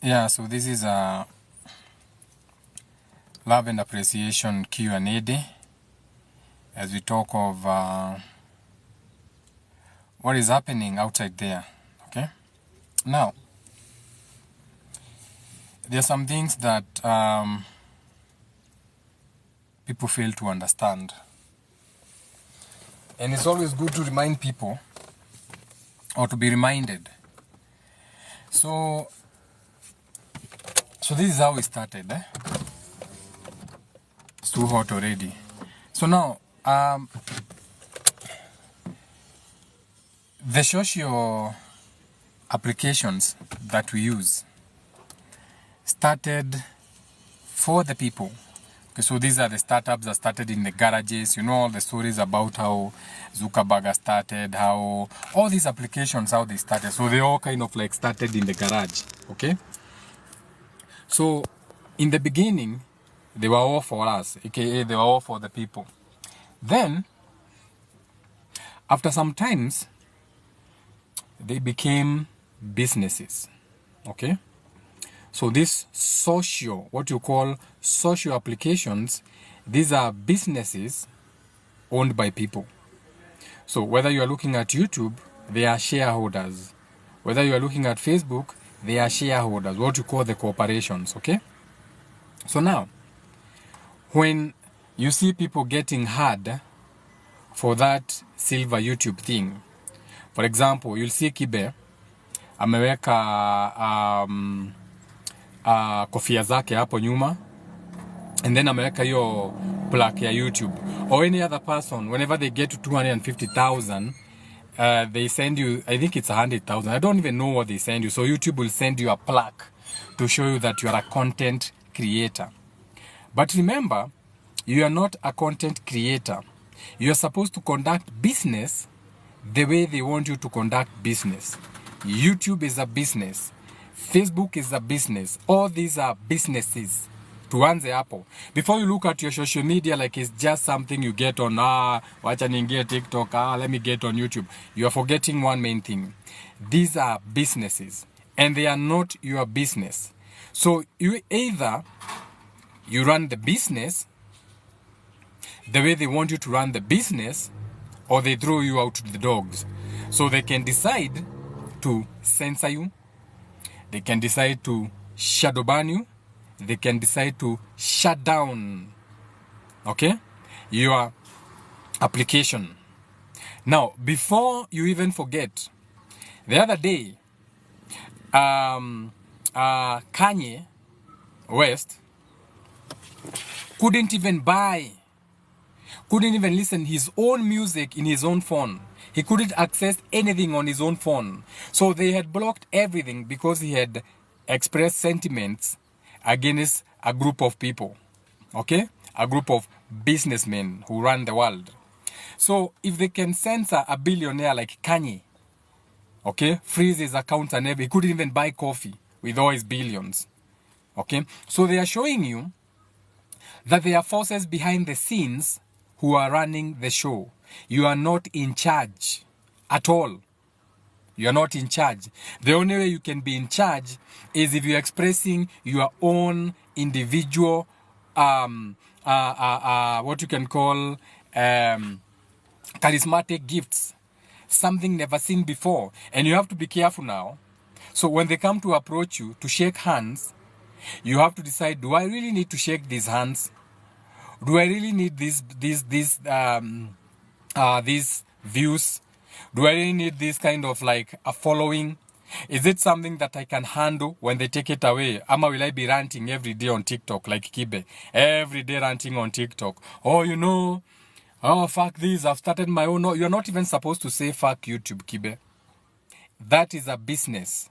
Yeah, so this is a love and appreciation Q&A day as we talk of what is happening outside there. Okay, now there are some things that people fail to understand, and it's always good to remind people or to be reminded. So this is how we started. It's too hot already. So now the social applications that we use started for the people. Okay, so these are the startups that started in the garages. You know all the stories about how Zuckerberg started, how all these applications, how they started. So they all kind of like started in the garage. Okay. So in the beginning, they were all for us, aka they were all for the people. Then, after some times, they became businesses. Okay. So this what you call social applications, these are businesses owned by people. So whether you are looking at YouTube, they are shareholders. Whether you are looking at Facebook, they are shareholders, what you call the corporations, okay? So now, when you see people getting hard for that silver YouTube thing, for example, you'll see Kibe ameweka kofia zake hapo nyuma, and then ameweka hiyo plaque ya YouTube, or any other person, whenever they get to 250,000, they send you, I think it's 100,000. I don't even know what they send you. So YouTube will send you a plaque to show you that you are a content creator. But remember, you are not a content creator. You are supposed to conduct business the way they want you to conduct business. YouTube is a business. Facebook is a business. All these are businesses. Tuanze hapo. Before you look at your social media like it's just something you get on, wacha niingie TikTok, let me get on YouTube. You are forgetting one main thing. These are businesses, and they are not your business. So you either you run the business the way they want you to run the business, or they throw you out to the dogs. So they can decide to censor you. They can decide to shadow ban you. They can decide to shut down, okay, your application. Now, before you even forget, the other day, Kanye West couldn't even listen his own music in his own phone. He couldn't access anything on his own phone. So they had blocked everything because he had expressed sentiments against a group of people, okay? A group of businessmen who run the world. So if they can censor a billionaire like Kanye, okay, freeze his accounts and everything, he couldn't even buy coffee with all his billions, okay? So they are showing you that there are forces behind the scenes who are running the show. You are not in charge at all. You are not in charge. The only way you can be in charge is if you're expressing your own individual, what you can call charismatic gifts, something never seen before. And you have to be careful now. So when they come to approach you to shake hands, you have to decide, do I really need to shake these hands? Do I really need these views? Do I really need this kind of like a following? Is it something that I can handle when they take it away? Ama will I be ranting every day on TikTok like Kibe? Every day ranting on TikTok. Oh, fuck this, I've started my own. No, you're not even supposed to say fuck YouTube, Kibe. That is a business.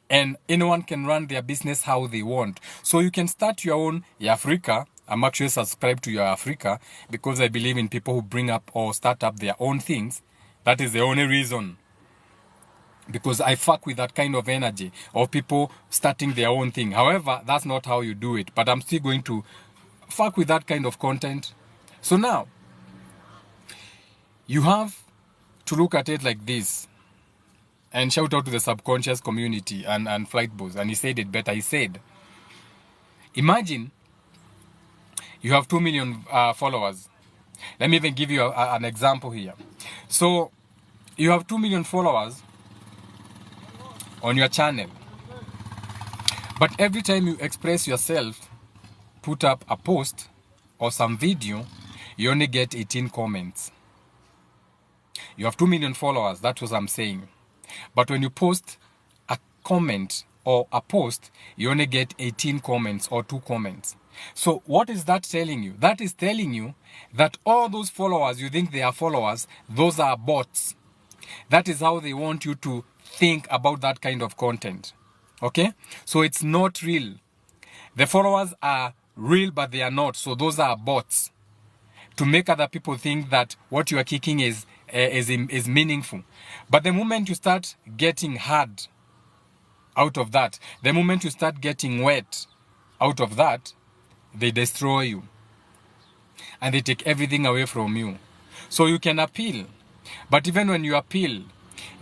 And anyone can run their business how they want. So you can start your own Africa. I'm actually subscribed to your Africa because I believe in people who bring up or start up their own things. That is the only reason. Because I fuck with that kind of energy of people starting their own thing. However, that's not how you do it. But I'm still going to fuck with that kind of content. So now, you have to look at it like this. And shout out to the subconscious community and Flight Boss. And he said it better. He said, imagine you have 2 million followers. Let me even give you an example here. So you have 2 million followers on your channel. But every time you express yourself, put up a post or some video, you only get 18 comments. You have 2 million followers, that's what I'm saying. But when you post a comment or a post, you only get 18 comments or 2 comments. So what is that telling you? That is telling you that all those followers, you think they are followers, those are bots. That is how they want you to think about that kind of content. Okay? So it's not real. The followers are real, but they are not. So those are bots to make other people think that what you are kicking is meaningful. But the moment you start getting hard out of that, the moment you start getting wet out of that, they destroy you. And they take everything away from you. So you can appeal. But even when you appeal,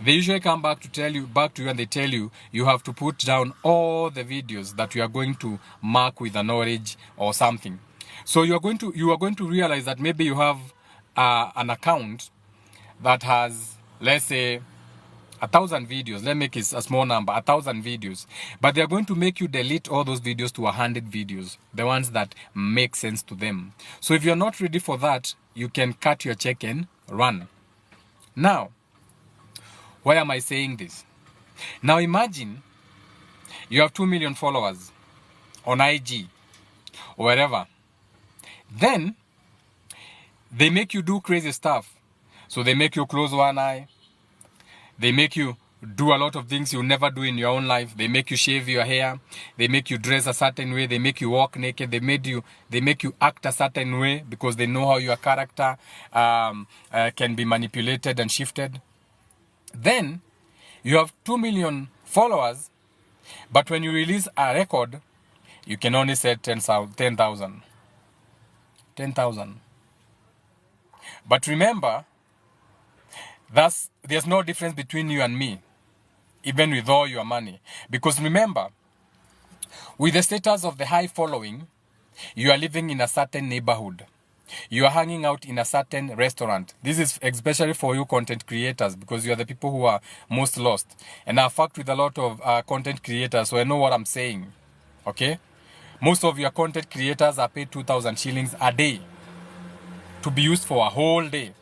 they usually come back to you and they tell you, you have to put down all the videos that you are going to mark with an orange or something. So you are going to realize that maybe you have an account that has, let's say, 1,000 videos. Let's make it a small number, 1,000 videos. But they're going to make you delete all those videos to 100 videos, the ones that make sense to them. So if you're not ready for that, you can cut your check and run. Now, why am I saying this? Now imagine you have 2 million followers on IG or wherever. Then they make you do crazy stuff. So they make you close one eye. They make you do a lot of things you'll never do in your own life. They make you shave your hair. They make you dress a certain way. They make you walk naked. They make you act a certain way because they know how your character can be manipulated and shifted. Then you have 2 million followers, but when you release a record, you can only say 10,000. 10,000. But remember, there's no difference between you and me, even with all your money. Because remember, with the status of the high following, you are living in a certain neighborhood. You are hanging out in a certain restaurant. This is especially for you content creators because you are the people who are most lost. And I've worked with a lot of content creators, so I know what I'm saying. Okay? Most of your content creators are paid 2,000 shillings a day to be used for a whole day.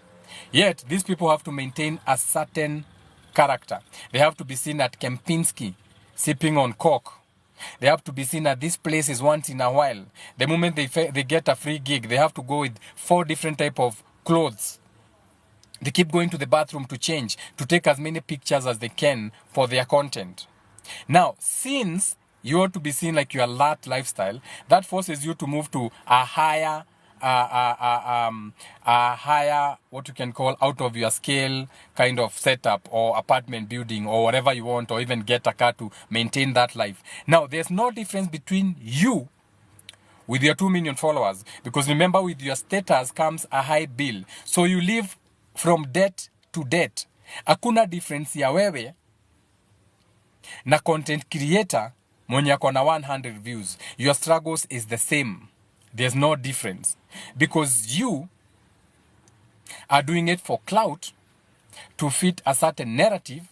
Yet, these people have to maintain a certain character. They have to be seen at Kempinski, sipping on coke. They have to be seen at these places once in a while. The moment they get a free gig, they have to go with 4 different types of clothes. They keep going to the bathroom to change, to take as many pictures as they can for their content. Now, since you want to be seen like your lifestyle, that forces you to move to a higher what you can call out of your scale kind of setup or apartment building or whatever you want, or even get a car to maintain that life. Now, there's no difference between you with your 2 million followers, because remember, with your status comes a high bill. So you live from debt to debt. Hakuna difference ya wewe na content creator mwenye ako na 100 views. Your struggles is the same. There's no difference. Because you are doing it for clout to fit a certain narrative,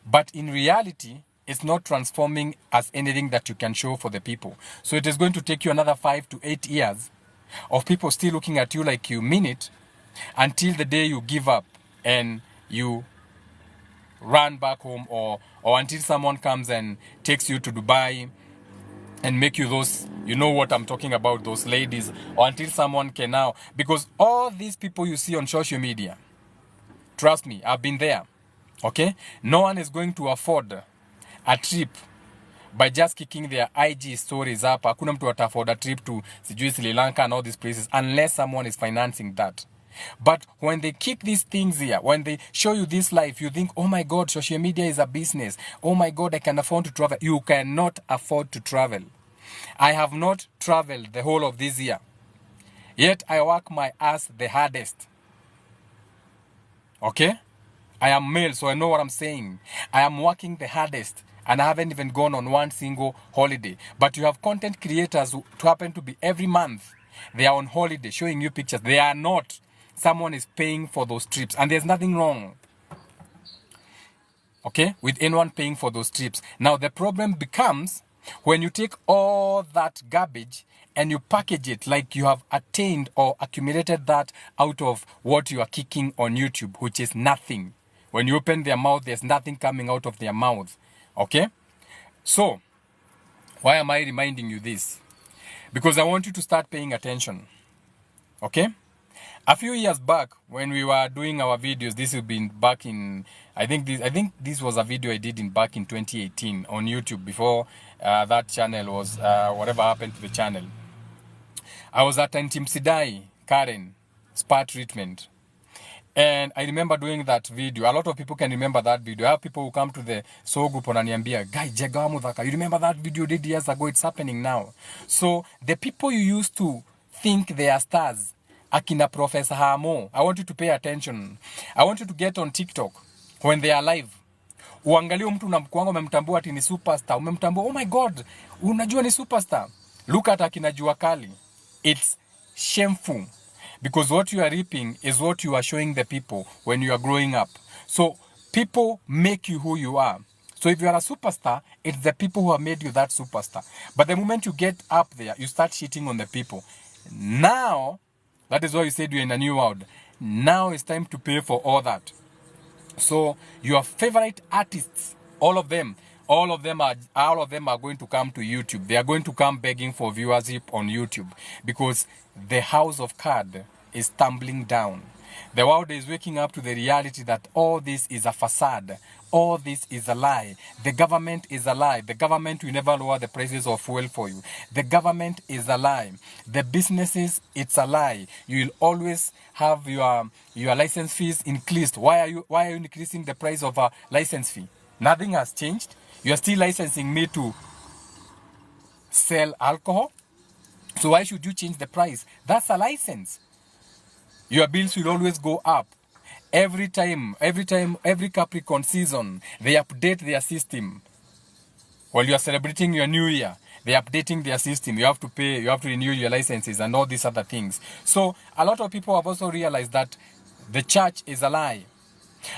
but in reality, it's not transforming as anything that you can show for the people. So it is going to take you another 5 to 8 years of people still looking at you like you mean it, until the day you give up and you run back home, or until someone comes and takes you to Dubai and make you those, you know what I'm talking about, those ladies, or until someone can now, because all these people you see on social media, trust me, I've been there, okay? No one is going to afford a trip by just kicking their IG stories up. Hakuna mtu ata afford a trip to Sri Lanka and all these places unless someone is financing that. But when they kick these things here, when they show you this life, you think, oh my God, social media is a business. Oh my God, I can afford to travel. You cannot afford to travel. I have not traveled the whole of this year. Yet I work my ass the hardest. Okay? I am male, so I know what I'm saying. I am working the hardest and I haven't even gone on one single holiday. But you have content creators who happen to be every month. They are on holiday showing you pictures. They are not. Someone is paying for those trips and there's nothing wrong, okay, with anyone paying for those trips. Now the problem becomes when you take all that garbage and you package it like you have attained or accumulated that out of what you are kicking on YouTube, which is nothing. When you open their mouth, there's nothing coming out of their mouth, okay? So why am I reminding you this? Because I want you to start paying attention, okay? A few years back, when we were doing our videos, this has been back in, I think this was a video I did back in 2018 on YouTube before that channel was, whatever happened to the channel. I was at Team Sidai, Karen, spa treatment. And I remember doing that video. A lot of people can remember that video. I have people who come to the Soul group on Ananiambia, Guy, Jegawa, you remember that video you did years ago? It's happening now. So the people you used to think they are stars, akina Professor Hamo, I want you to pay attention. I want you to get on TikTok when they are live. Uangalie mtu unamkuanga umemtambua ati ni superstar. Umemtambua, oh my God, unajua ni superstar. Look at akina Jua Kali. It's shameful. Because what you are reaping is what you are showing the people when you are growing up. So people make you who you are. So if you are a superstar, it's the people who have made you that superstar. But the moment you get up there, you start shitting on the people. Now, that is why you said you're in a new world. Now it's time to pay for all that. So your favorite artists, all of them are going to come to YouTube. They are going to come begging for viewership on YouTube because the house of card is tumbling down. The world is waking up to the reality that all this is a facade. All this is a lie. The government is a lie. The government will never lower the prices of fuel for you. The government is a lie. The businesses, it's a lie. You will always have your license fees increased. Why are you increasing the price of a license fee? Nothing has changed. You are still licensing me to sell alcohol. So why should you change the price? That's a license. Your bills will always go up. Every Capricorn season, they update their system. While you are celebrating your new year, they're updating their system. You have to pay, you have to renew your licenses and all these other things. So a lot of people have also realized that the church is a lie.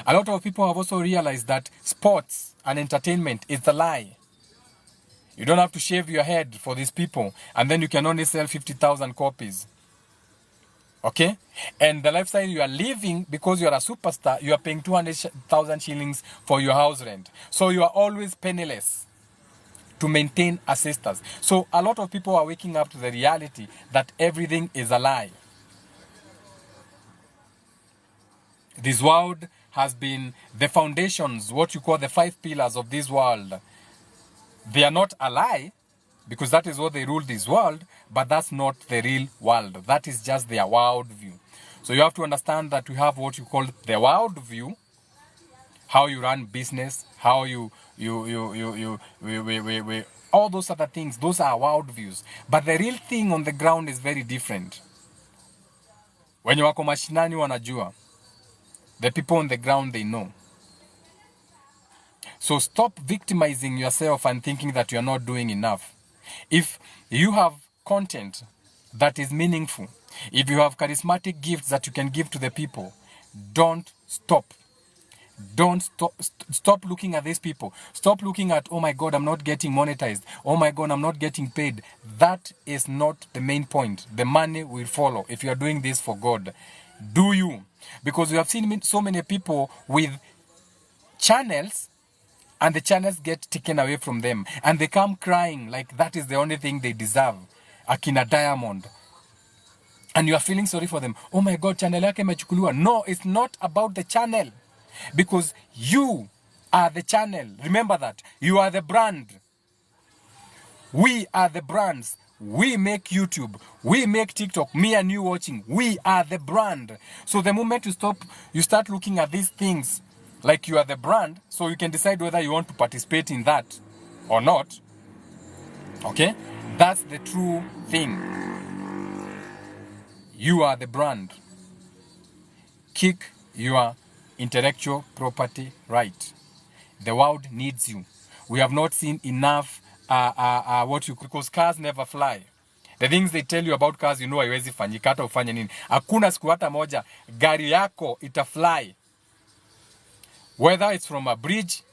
A lot of people have also realized that sports and entertainment is a lie. You don't have to shave your head for these people, and then you can only sell 50,000 copies. Okay? And the lifestyle you are living, because you are a superstar, you are paying 200,000 shillings for your house rent. So you are always penniless to maintain ancestors. So a lot of people are waking up to the reality that everything is a lie. This world has been the foundations, what you call the 5 pillars of this world. They are not a lie, because that is what they rule this world, but that's not the real world. That is just their world view. So you have to understand that we have what you call the world view, how you run business, how you all those other things, those are world views. But the real thing on the ground is very different. When you wako mashinani wanajua, the people on the ground, they know. So stop victimizing yourself and thinking that you're not doing enough. If you have content that is meaningful, if you have charismatic gifts that you can give to the people, don't stop. Don't stop looking at these people. Stop looking at, oh my God, I'm not getting monetized. Oh my God, I'm not getting paid. That is not the main point. The money will follow if you are doing this for God. Do you? Because we have seen so many people with channels, and the channels get taken away from them, and they come crying like that is the only thing they deserve. Akina Diamond. And you are feeling sorry for them. Oh my God, channel yake imechukuliwa. No, it's not about the channel. Because you are the channel. Remember that. You are the brand. We are the brands. We make YouTube. We make TikTok. Me and you watching. We are the brand. So the moment you start looking at these things like you are the brand, so you can decide whether you want to participate in that or not. Okay? That's the true thing. You are the brand. Kick your intellectual property right. The world needs you. We have not seen enough because cars never fly. The things they tell you about cars, you know, haiwezi fanyika hata ufanye nini. Hakuna siku hata moja gari yako itafly. Whether it's from a bridge,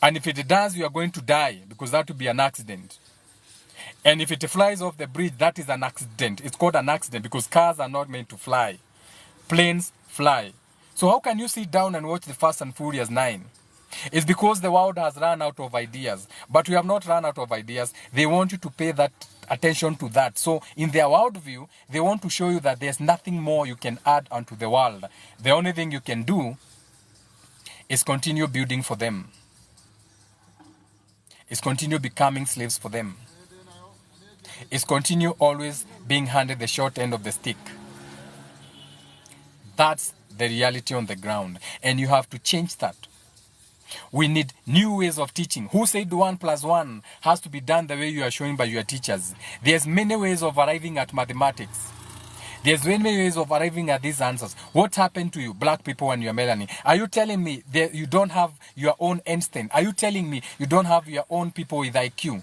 and if it does, you are going to die because that would be an accident. And if it flies off the bridge, that is an accident. It's called an accident because cars are not meant to fly. Planes fly. So how can you sit down and watch the Fast and Furious 9? It's because the world has run out of ideas. But we have not run out of ideas. They want you to pay that attention to that. So in their worldview, they want to show you that there's nothing more you can add onto the world. The only thing you can do is continue building for them. Is continue becoming slaves for them. Is continue always being handed the short end of the stick. That's the reality on the ground. And you have to change that. We need new ways of teaching. Who said 1 + 1 has to be done the way you are showing by your teachers? There's many ways of arriving at mathematics. There's many ways of arriving at these answers. What happened to you, black people, and your melanin? Are you telling me that you don't have your own Einstein? Are you telling me you don't have your own people with IQ?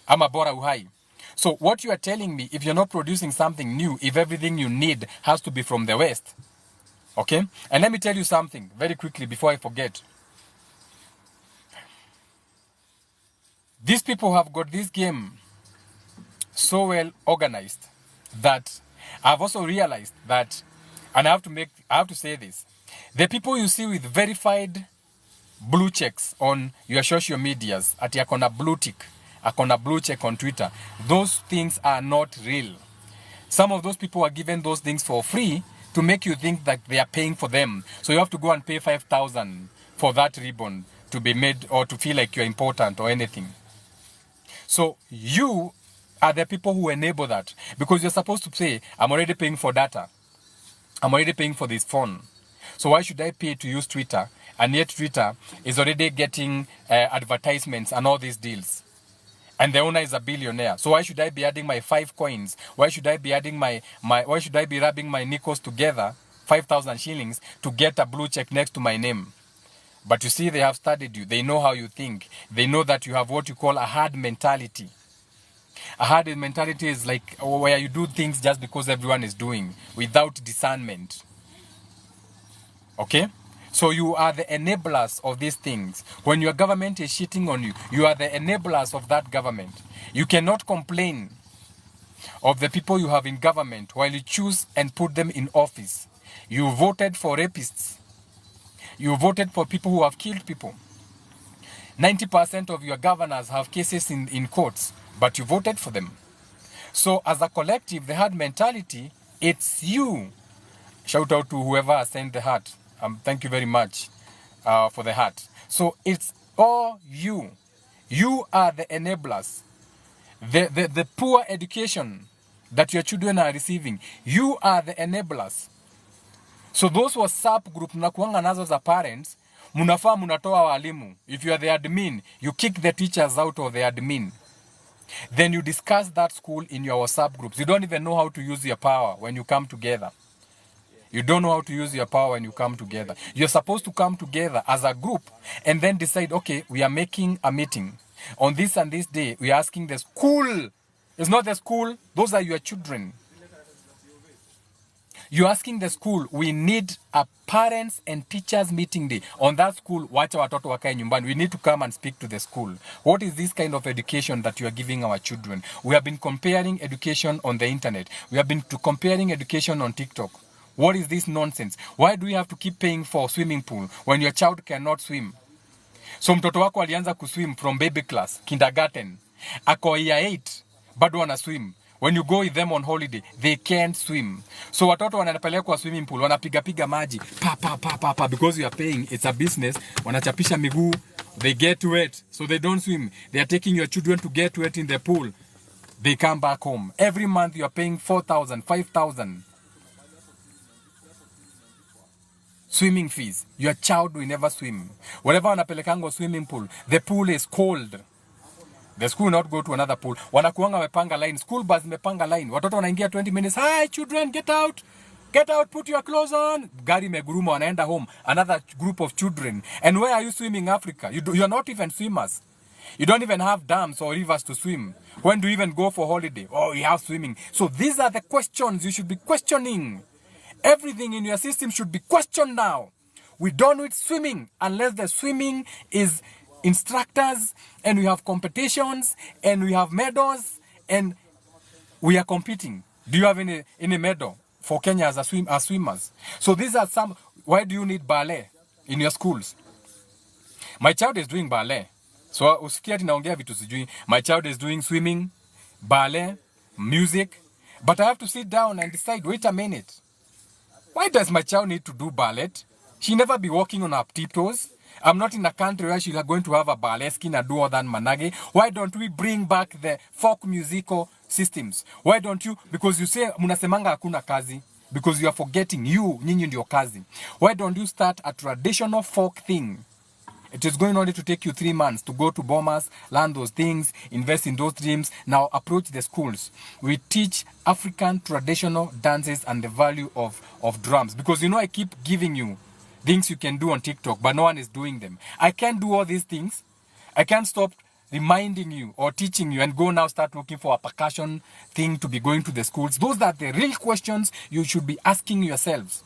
Ama bora uhai. So what you are telling me, if you're not producing something new, if everything you need has to be from the West, okay? And let me tell you something very quickly before I forget. These people have got this game so well organized that I've also realized that, and I have to say this, the people you see with verified blue checks on your social medias, at akona blue tick, akona blue check on Twitter, those things are not real. Some of those people are given those things for free to make you think that they are paying for them. So you have to go and pay 5,000 for that ribbon to be made or to feel like you're important or anything. So you are the people who enable that, because you're supposed to say, I'm already paying for data. I'm already paying for this phone. So why should I pay to use Twitter? And yet Twitter is already getting advertisements and all these deals. And the owner is a billionaire. So why should I be adding my 5 coins? Why should I be adding why should I be rubbing my nickels together, 5,000 shillings, to get a blue check next to my name? But you see, they have studied you. They know how you think. They know that you have what you call a herd mentality. A herd mentality is like where you do things just because everyone is doing, without discernment. Okay? So you are the enablers of these things. When your government is shitting on you, you are the enablers of that government. You cannot complain of the people you have in government while you choose and put them in office. You voted for rapists. You voted for people who have killed people. 90% of your governors have cases in courts, but you voted for them. So as a collective, the herd mentality, it's you. Shout out to whoever has sent the heart. Thank you very much for the heart. So it's all you. You are the enablers. The poor education that your children are receiving, you are the enablers. So those WhatsApp group mnakuanga nazo za parents, munafaa munatoa walimu. If you are the admin, you kick the teachers out of the admin. Then you discuss that school in your WhatsApp groups. You don't even know how to use your power when you come together. You don't know how to use your power when you come together. You're supposed to come together as a group and then decide, okay, we are making a meeting. On this and this day, we are asking the school. It's not the school. Those are your children. You're asking the school, we need a parents and teachers meeting day. On that school, wacha watoto wakae nyumbani. We need to come and speak to the school. What is this kind of education that you are giving our children? We have been comparing education on the internet. We have been comparing education on TikTok. What is this nonsense? Why do we have to keep paying for swimming pool when your child cannot swim? So mtoto wako alianza kuswim from baby class, kindergarten. Ako year 8, bado wana swim. When you go with them on holiday, they can't swim. So watoto wanapelekwa swimming pool, wanapiga maji, pa, because you are paying, it's a business, wanachapisha miguu, they get wet, so they don't swim. They are taking your children to get wet in the pool. They come back home. Every month you are paying 4,000, 5,000. Swimming fees. Your child will never swim. Whenever wanapelekango swimming pool, the pool is cold. The school will not go to another pool. Wanakuanga wamepanga line. School bus mepanga line. Watoto wanaingia 20 minutes. Hi children, get out. Get out, put your clothes on. Gari meguruma wanaenda home. Another group of children. And where are you swimming, Africa? You are not even swimmers. You don't even have dams or rivers to swim. When do you even go for holiday? Oh, you have swimming. So these are the questions you should be questioning. Everything in your system should be questioned now. We don't need swimming unless the swimming is instructors and we have competitions and we have medals and we are competing. Do you have any medal for Kenya as swimmers? So these are some. Why do you need ballet in your schools? My child is doing ballet. So usikia ati naongea vitu sijui. My child is doing swimming, ballet, music. But I have to sit down and decide, wait a minute. Why does my child need to do ballet? She never be walking on her tiptoes. I'm not in a country where she's going to have a ballet skin and do all that manage. Why don't we bring back the folk musical systems? Why don't you? Because you say, munasemanga hakuna kazi. Because you are forgetting nyinyi ndio kazi. Why don't you start a traditional folk thing? It is going only to take you 3 months to go to Bomas, learn those things, invest in those dreams. Now approach the schools. We teach African traditional dances and the value of drums. Because I keep giving you things you can do on TikTok, but no one is doing them. I can't do all these things. I can't stop reminding you or teaching you and go now start looking for a percussion thing to be going to the schools. Those are the real questions you should be asking yourselves.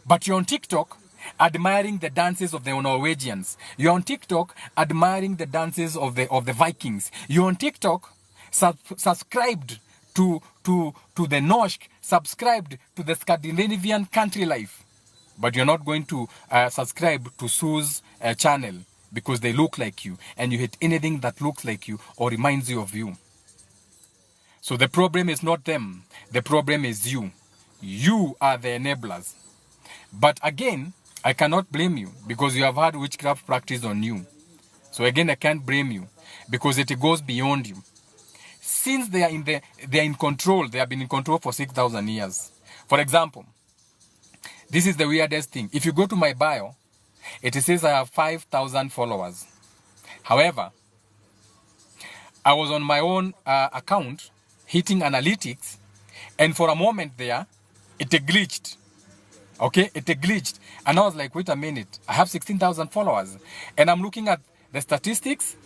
But you're on TikTok admiring the dances of the Norwegians. You're on TikTok admiring the dances of the Vikings. You're on TikTok subscribed to the Norsk, subscribed to the Scandinavian country life. But you're not going to subscribe to Sue's channel because they look like you and you hate anything that looks like you or reminds you of you. So the problem is not them. The problem is you. You are the enablers. But again, I cannot blame you because you have had witchcraft practice on you. So again, I can't blame you because it goes beyond you. Since they are in control, they have been in control for 6,000 years. For example, this is the weirdest thing. If you go to my bio, it says I have 5,000 followers. However, I was on my own account hitting analytics, and for a moment there, it glitched. Okay, it glitched. And I was like, wait a minute, I have 16,000 followers. And I'm looking at the statistics,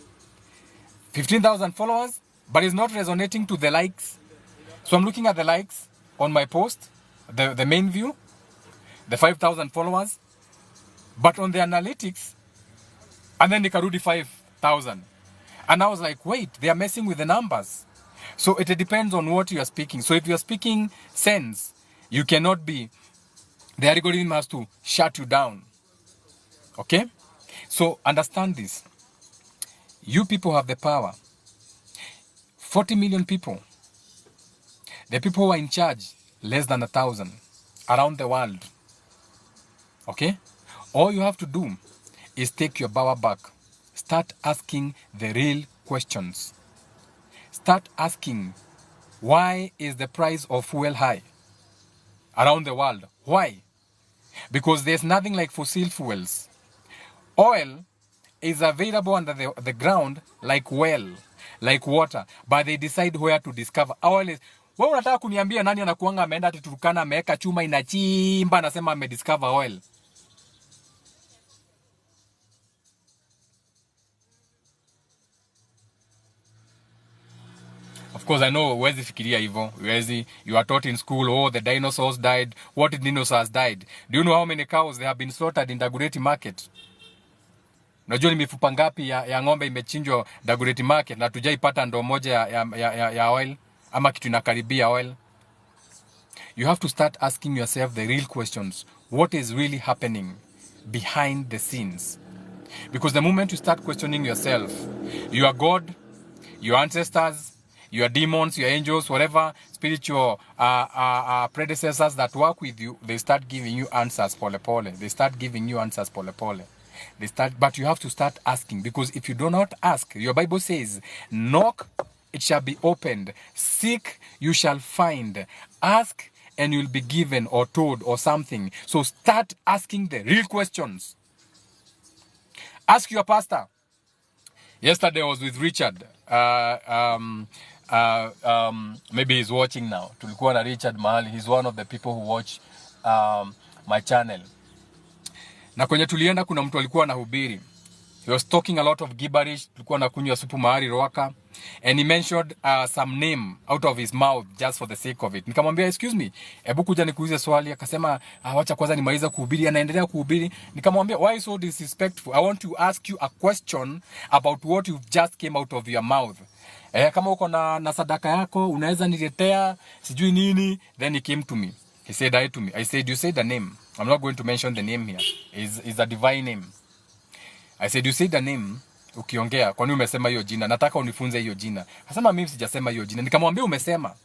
15,000 followers, but it's not resonating to the likes. So I'm looking at the likes on my post, the main view, the 5,000 followers, but on the analytics, and then nikarudi 5,000. And I was like, wait, they are messing with the numbers. So it depends on what you are speaking. So if you are speaking sense, you cannot be, the algorithm has to shut you down. Okay? So understand this. You people have the power. 40 million people. The people who are in charge, less than 1,000 around the world. Okay? All you have to do is take your power back. Start asking the real questions. Start asking, why is the price of fuel high around the world? Why? Because there's nothing like fossil fuels. Oil is available under the ground like well, like water, but they decide where to discover. Oil is, wewe unataka kuniambia nani anakuanga ameenda ati Turkana ameweka chuma inachimba anasema amediscover oil? Of course, I know huwezi fikiria hivyo. You are taught in school, oh, the dinosaurs died. What did dinosaurs died? Do you know how many cows they have been slaughtered in Dagoretti market? Unajua ni mifupa ngapi ya ng'ombe imechinjwa Dagoretti market na tujaipata ndoo moja ya oil ama kitu inakaribia oil? You have to start asking yourself the real questions. What is really happening behind the scenes? Because the moment you start questioning yourself, your God, your ancestors, your demons, your angels, whatever spiritual predecessors that work with you, they start giving you answers pole pole. They start giving you answers pole pole. But you have to start asking, because if you do not ask, your Bible says, knock, it shall be opened. Seek, you shall find. Ask, and you'll be given or told or something. So start asking the real questions. Ask your pastor. Yesterday I was with Richard. maybe he's watching now. Tulikuwa na Richard mahali. He's one of the people who watch my channel. Na kwenye tulienda kuna mtu alikuwa anahubiri. He was talking a lot of gibberish. Tulikuwa na kunywa supu mahali Roaka. And he mentioned some name out of his mouth just for the sake of it. Nikamwambia, excuse me, hebu kuja nikuulize swali. Akasema, wacha kwanza nimaliza kuhubiri. Anaendelea kuhubiri. Nikamwambia, why so disrespectful? I want to ask you a question about what you just came out of your mouth. Kama uko na sadaka yako, unaweza niletea, sijui nini. Then he came to me. He said hi to me. I said, you said the name. I'm not going to mention the name here. It's a divine name. I said, you said the name. Ukiongea, kwani umesema hiyo jina? Nataka unifunze hiyo jina. Akasema mimi sijasema hiyo jina. Nikamwambia umesema.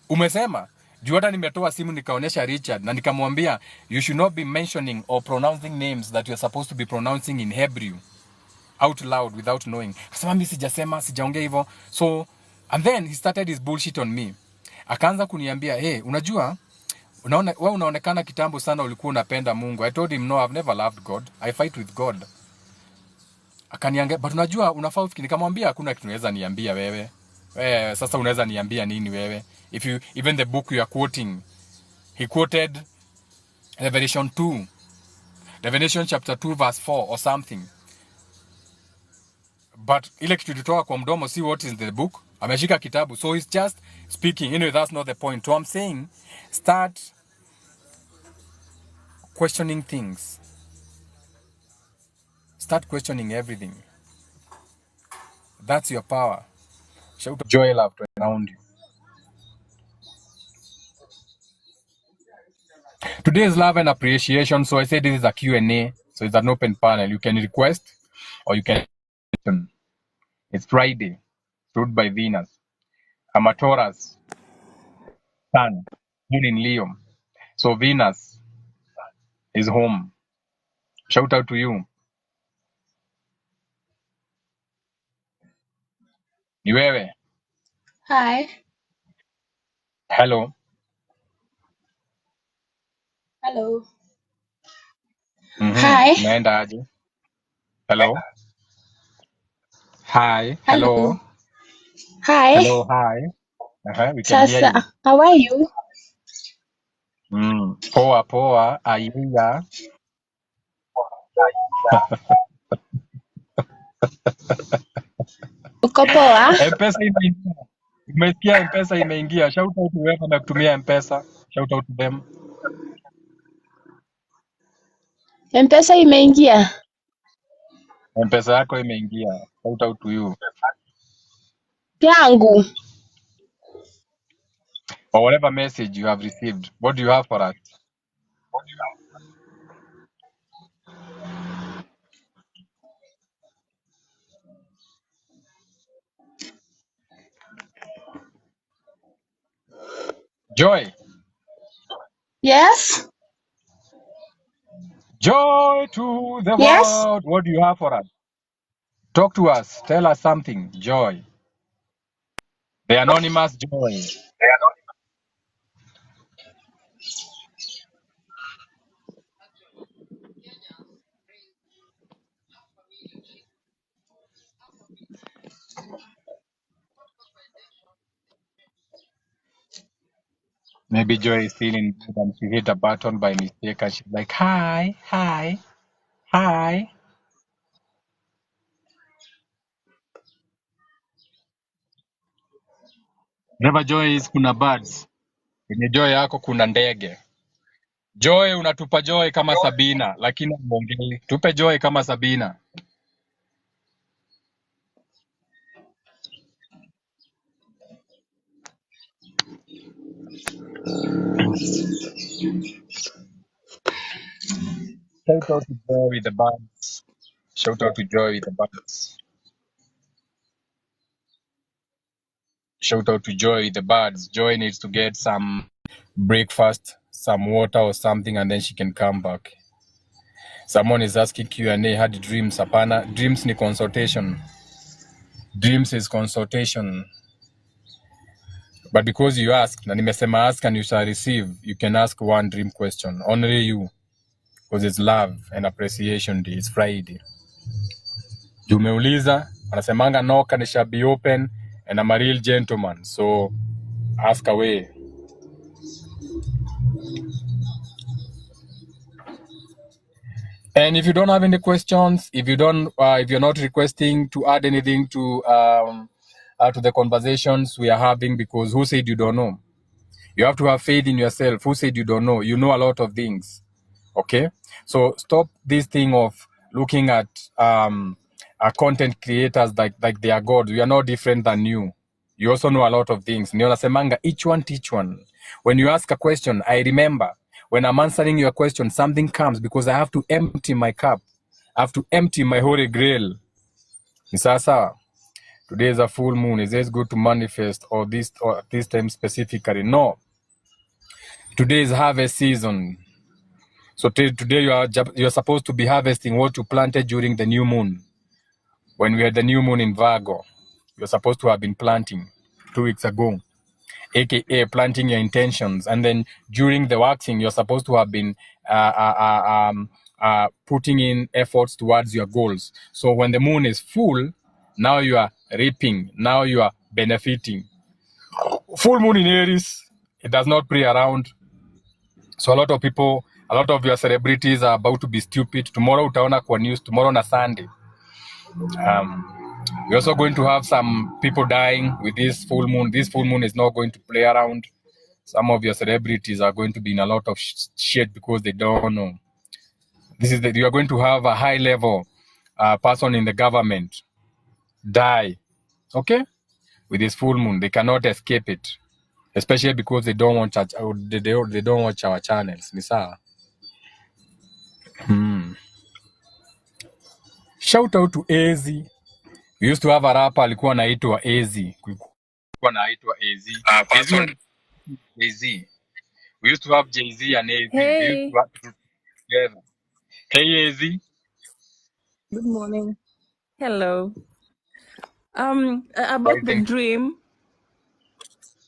Umesema. Juu hata nimetoa simu nikaonesha Richard na nikamwambia you should not be mentioning or pronouncing names that you are supposed to be pronouncing in Hebrew out loud without knowing. Akasema mimi sijasema, sijaongea hivyo. So and then he started his bullshit on me. Akaanza kuniambia, "Hey, unajua wewe unaonekana kitambo sana ulikuwa unapenda Mungu." I told him no, I've never loved God. I fight with God. Akaniambia, but unajua unafaa ufikiri. Nikamwambia hakuna kitu unaweza niambia wewe. Sasa unaweza niambia nini wewe? If you even the book you are quoting, he quoted Revelation 2. Revelation chapter 2 verse 4 or something. But ile kitu ilitoka kwa mdomo see what is in the book. Ameshika kitabu. So he's just speaking. Anyway, that's not the point. So I'm saying start questioning things. Start questioning everything. That's your power. Shout joy, love around you. Today is love and appreciation. So I said this is a Q&A. So it's an open panel. You can request or you can. It's Friday. Ruled by Venus. Amatoras. Sun. Moon in Leo. So Venus is home. Shout out to you. Ni wewe. Hi. Hello. Hello. Hi. Naenda aje? Hello. Hi. Hello. Hi. Hello. Hi. We can hear you. Sasa, how are you? Poa poa. Aiya. Uko poa? M-Pesa imeingia. Umesikia M-Pesa imeingia. Shout out to whoever anakutumia M-Pesa. Shout out to them. M-Pesa imeingia? M-Pesa yako imeingia. Shout out to you. Yangu. Or whatever message you have received. What do you have for us? Joy. Yes? Joy to the Yes? world. What do you have for us? Talk to us. Tell us something. Joy. The anonymous Joy. Maybe Joy is feeling good and she hit a button by mistake and she's like, hi, hi, hi. Never Joy is kuna birds. Kwenye Joy yako kuna ndege. Joy unatupa Joy kama Sabina, lakini mwongei. Tupe Joy kama Sabina. Shout out to Joy with the birds. Shout out to Joy with the birds. Shout out to Joy with the birds. Joy needs to get some breakfast, some water or something, and then she can come back. Someone is asking Q&A, had dreams? Hapana, dreams ni consultation. Dreams is consultation. But because you asked, na nimesema ask and you shall receive, you can ask one dream question. Only you. Because it's love and appreciation day. It's Friday. Umeuliza, anasemanga knock and it shall be open and I'm a real gentleman. So ask away. And if you don't have any questions, if you're not requesting to add anything to the conversations we are having, because who said you don't know? You have to have faith in yourself. Who said you don't know? You know a lot of things. Okay, so stop this thing of looking at content creators like they are gods. We are no different than you. You also know a lot of things. Ndio nasemanga, each one teach one. When you ask a question, I remember when I'm answering your question, something comes because I have to empty my cup. I have to empty my holy grail. Sasa, today is a full moon. Is it good to manifest or this time specifically? No. Today is harvest season. So today you're supposed to be harvesting what you planted during the new moon. When we had the new moon in Virgo, you're supposed to have been planting 2 weeks ago, aka planting your intentions. And then during the waxing, you're supposed to have been putting in efforts towards your goals. So when the moon is full, now you are reaping, now you are benefiting. Full moon in Aries, it does not play around. So a lot of your celebrities are about to be stupid. Tomorrow utaona kwa news, tomorrow na Sunday. We're also going to have some people dying with this full moon. This full moon is not going to play around. Some of your celebrities are going to be in a lot of shit because they don't know. You are going to have a high level person in the government die. Okay? With this full moon, they cannot escape it. Especially because they don't watch they don't watch our channels. Ni sawa? Shout out to AZ. We used to have a rapper alikuwa anaitwa AZ. Kulikuwa anaitwa AZ. AZ. We used to have Jay-Z and AZ. They used Hey, to work together. Hey AZ. good morning. Hello. About Fine, the thank you. dream,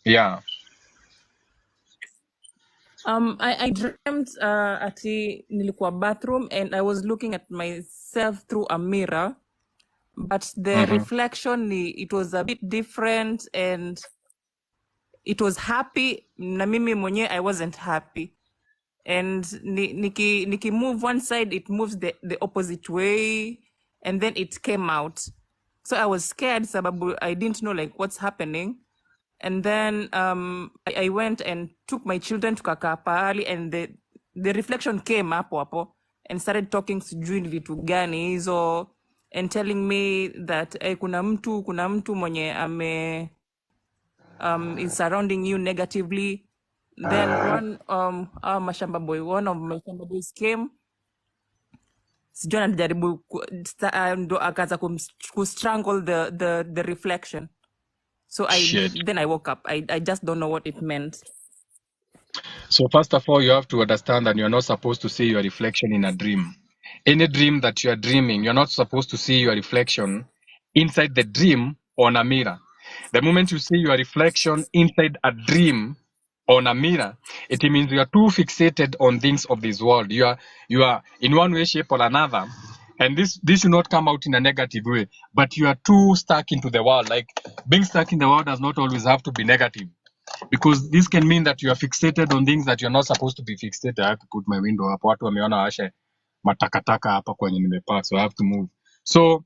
Yeah. I dreamt ati nilikuwa bathroom and I was looking at myself through a mirror, but the reflection it was a bit different and it was happy. Na mimi mwenyewe I wasn't happy. And niki move one side, it moves the opposite way, and then it came out. So I was scared sababu I didn't know like what's happening. And then I went and took my children to kakaa pahali, and the reflection came hapo and started talking sijui ni vitu gani hizo, and telling me that kuna mtu mwenye is surrounding you negatively. Then one one of my Shamba boys came, sijui anajaribu ndo akaanza kustrangle the reflection. So Shit. then I woke up. I just don't know what it meant. So first of all, you have to understand that you're not supposed to see your reflection in a dream. Any dream that you are dreaming, you're not supposed to see your reflection inside the dream on a mirror. The moment you see your reflection inside a dream on a mirror, it means you are too fixated on things of this world. You are in one way, shape, or another. And this should not come out in a negative way, but you are too stuck into the world. Like being stuck in the world does not always have to be negative, because this can mean that you are fixated on things that you're not supposed to be fixated. I have to put my window up. Watu wameona washe matakataka hapa kwenye nimepark, so I have to move. So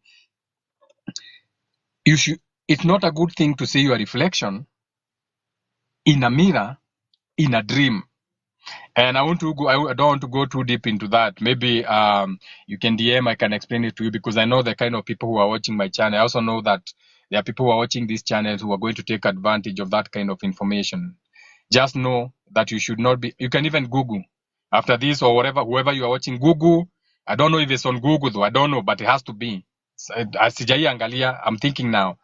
it's not a good thing to see your reflection in a mirror in a dream. And I don't want to go too deep into that. Maybe you can DM, I can explain it to you, because I know the kind of people who are watching my channel. I also know that there are people who are watching this channel who are going to take advantage of that kind of information. Just know that you should not be, you can even Google after this, or whoever you are watching, Google. I don't know if it's on Google though, I don't know, but it has to be. Sijai angalia, I'm thinking now.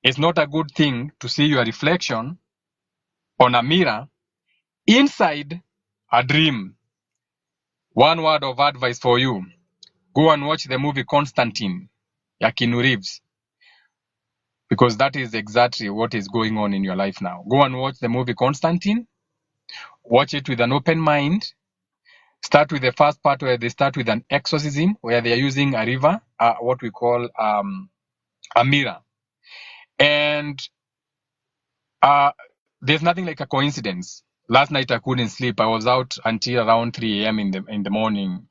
It's not a good thing to see your reflection on a mirror inside a dream. One word of advice for you. Go and watch the movie Constantine, ya Keanu Reeves, because that is exactly what is going on in your life now. Go and watch the movie Constantine. Watch it with an open mind. Start with the first part where they start with an exorcism, where they are using a river, what we call a mirror. And There's nothing like a coincidence. Last night I couldn't sleep. I was out until around 3 a.m. in the morning,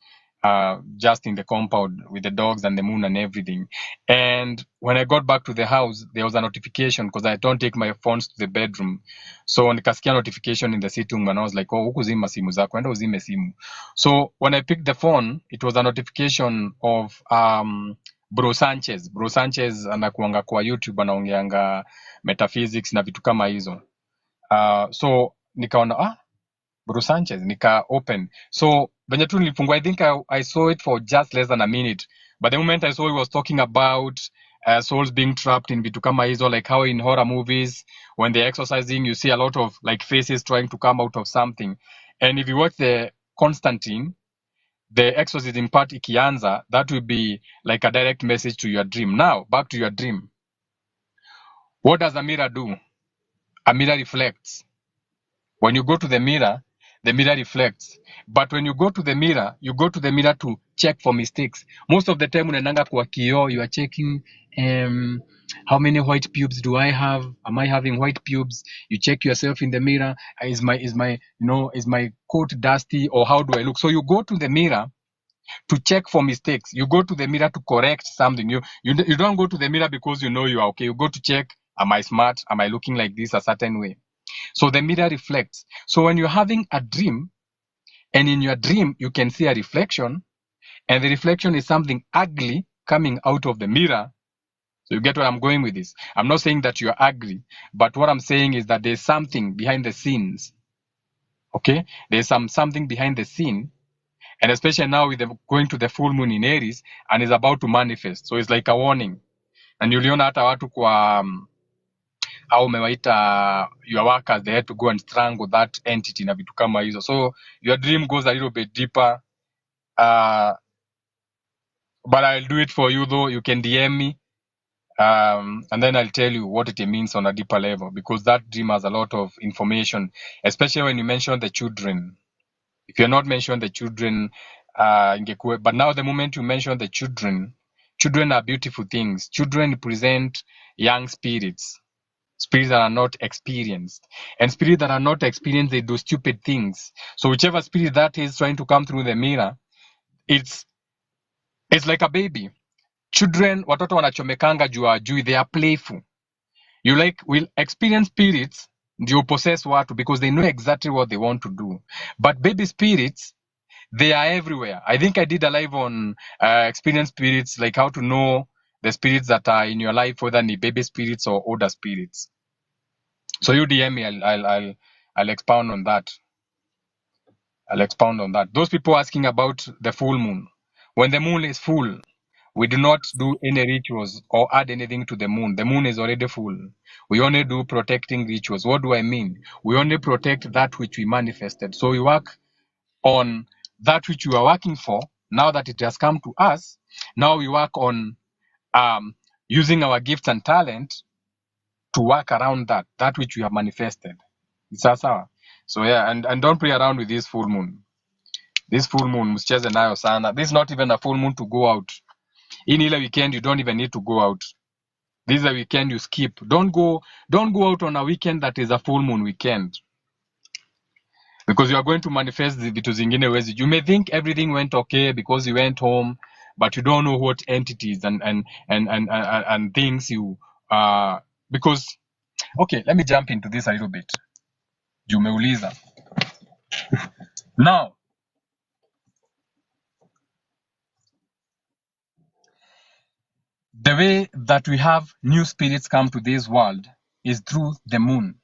just in the compound with the dogs and the moon and everything. And when I got back to the house, there was a notification because I don't take my phones to the bedroom. So nikasikia notification in the sitting room and I was like, oh, hukuzima simu zako, enda uzime simu. So when I picked the phone, it was a notification of Bro Sanchez. Bro Sanchez anakuanga kwa YouTube anaongeanga metaphysics na vitu kama hizo. So nikaona Bro Sanchez nika open. So venye tu nilifungua, I think I saw it for just less than a minute, but the moment I saw he was talking about souls being trapped in vitu kama hizo, like how in horror movies when they're exorcising you see a lot of like faces trying to come out of something. And if you watch the Constantine, the exorcism part ikianza, that will be like a direct message to your dream. Now back to your dream. What does a mirror do? A mirror reflects. When you go to the mirror reflects. But when you go to the mirror to check for mistakes. Most of the time unaendanga kwa kioo, you are checking how many white pubes do I have? Am I having white pubes? You check yourself in the mirror. Is my coat dusty, or how do I look? So you go to the mirror to check for mistakes. You go to the mirror to correct something. You don't go to the mirror because you know you are okay. You go to check, am I smart? Am I looking like this a certain way? So the mirror reflects. So when you're having a dream, and in your dream you can see a reflection, and the reflection is something ugly coming out of the mirror. So you get where I'm going with this. I'm not saying that you're ugly, but what I'm saying is that there's something behind the scenes. Okay? There's something behind the scene. And especially now with going to the full moon in Aries, and is about to manifest. So it's like a warning. And uliona hata watu kwa au umewaita your workers, they had to go and strangle that entity na vitu kama hizo. So your dream goes a little bit deeper. But I'll do it for you though. You can DM me. And then I'll tell you what it means on a deeper level, because that dream has a lot of information, especially when you mention the children. If you're not mentioning the children, but now the moment you mention the children are beautiful things. Children represent young spirits that are not experienced. And spirits that are not experienced, they do stupid things. So whichever spirit that is trying to come through the mirror, it's like a baby. Children, watoto wanachomekanga juu hawajui, they are playful. You will experience spirits ndio possess watu because they know exactly what they want to do. But baby spirits, they are everywhere. I think I did a live on experienced spirits, like how to know the spirits that are in your life, whether ni baby spirits or older spirits. So you DM me, I'll expound on that. Those people asking about the full moon. When the moon is full, we do not do any rituals or add anything to the moon. The moon is already full. We only do protecting rituals. What do I mean? We only protect that which we manifested. So we work on that which we are working for. Now that it has come to us, now we work on using our gifts and talent to work around that which we have manifested. Sawa. So yeah, and don't play around with this full moon. This full moon, msicheze nayo sana. This is not even a full moon to go out. In ile weekend, you don't even need to go out. This is a weekend you skip. Don't go out on a weekend that is a full moon weekend, because you are going to manifest the vitu zingine wezi. You may think everything went okay because you went home, but you don't know what entities and things you because okay, let me jump into this a little bit. Jumeuliza. Now, the way that we have new spirits come to this world is through the moon.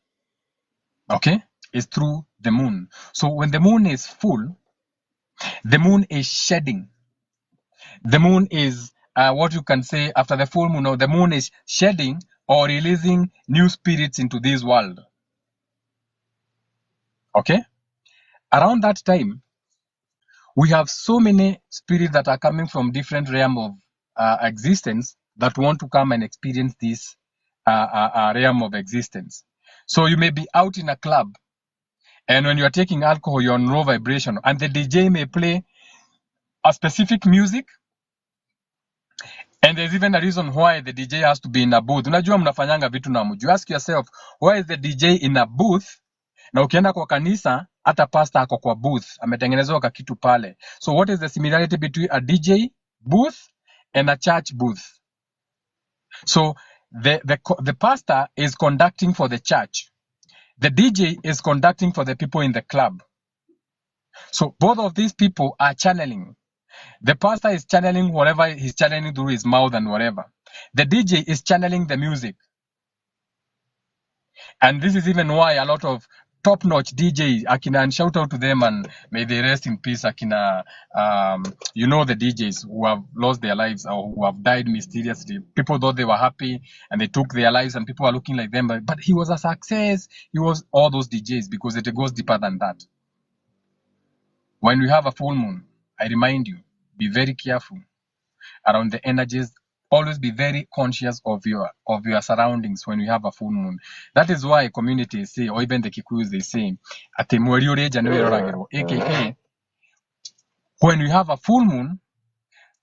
Okay? Is through the moon. So when the moon is full, the moon is shedding. The moon is what you can say after the full moon, or the moon is shedding or releasing new spirits into this world. Okay? Around that time, we have so many spirits that are coming from different realm of existence that want to come and experience this realm of existence. So you may be out in a club, and when you are taking alcohol, you're on low vibration, and the DJ may play a specific music, And there's even a reason why the DJ has to be in a booth. Unajua mnafanyanga vitu na mjua. Ask yourself, why is the DJ in a booth? Na ukienda kwa kanisa, hata pastor ako kwa booth. Ametengenezewa ka kitu pale. So what is the similarity between a DJ booth and a church booth? So the pastor is conducting for the church. The DJ is conducting for the people in the club. So both of these people are channeling. The pastor is channeling whatever he's channeling through his mouth and whatever. The DJ is channeling the music. And this is even why a lot of top-notch DJs, Akina, and shout out to them and may they rest in peace, Akina, the DJs who have lost their lives or who have died mysteriously. People thought they were happy and they took their lives and people are looking like them. But he was a success. He was all those DJs because it goes deeper than that. When we have a full moon, I remind you, be very careful around the energies. Always be very conscious of your surroundings when you have a full moon. That is why communities say, or even the Kikuyus, they say, ati mweri ureja niwe roragirwo. AKA, when you have a full moon,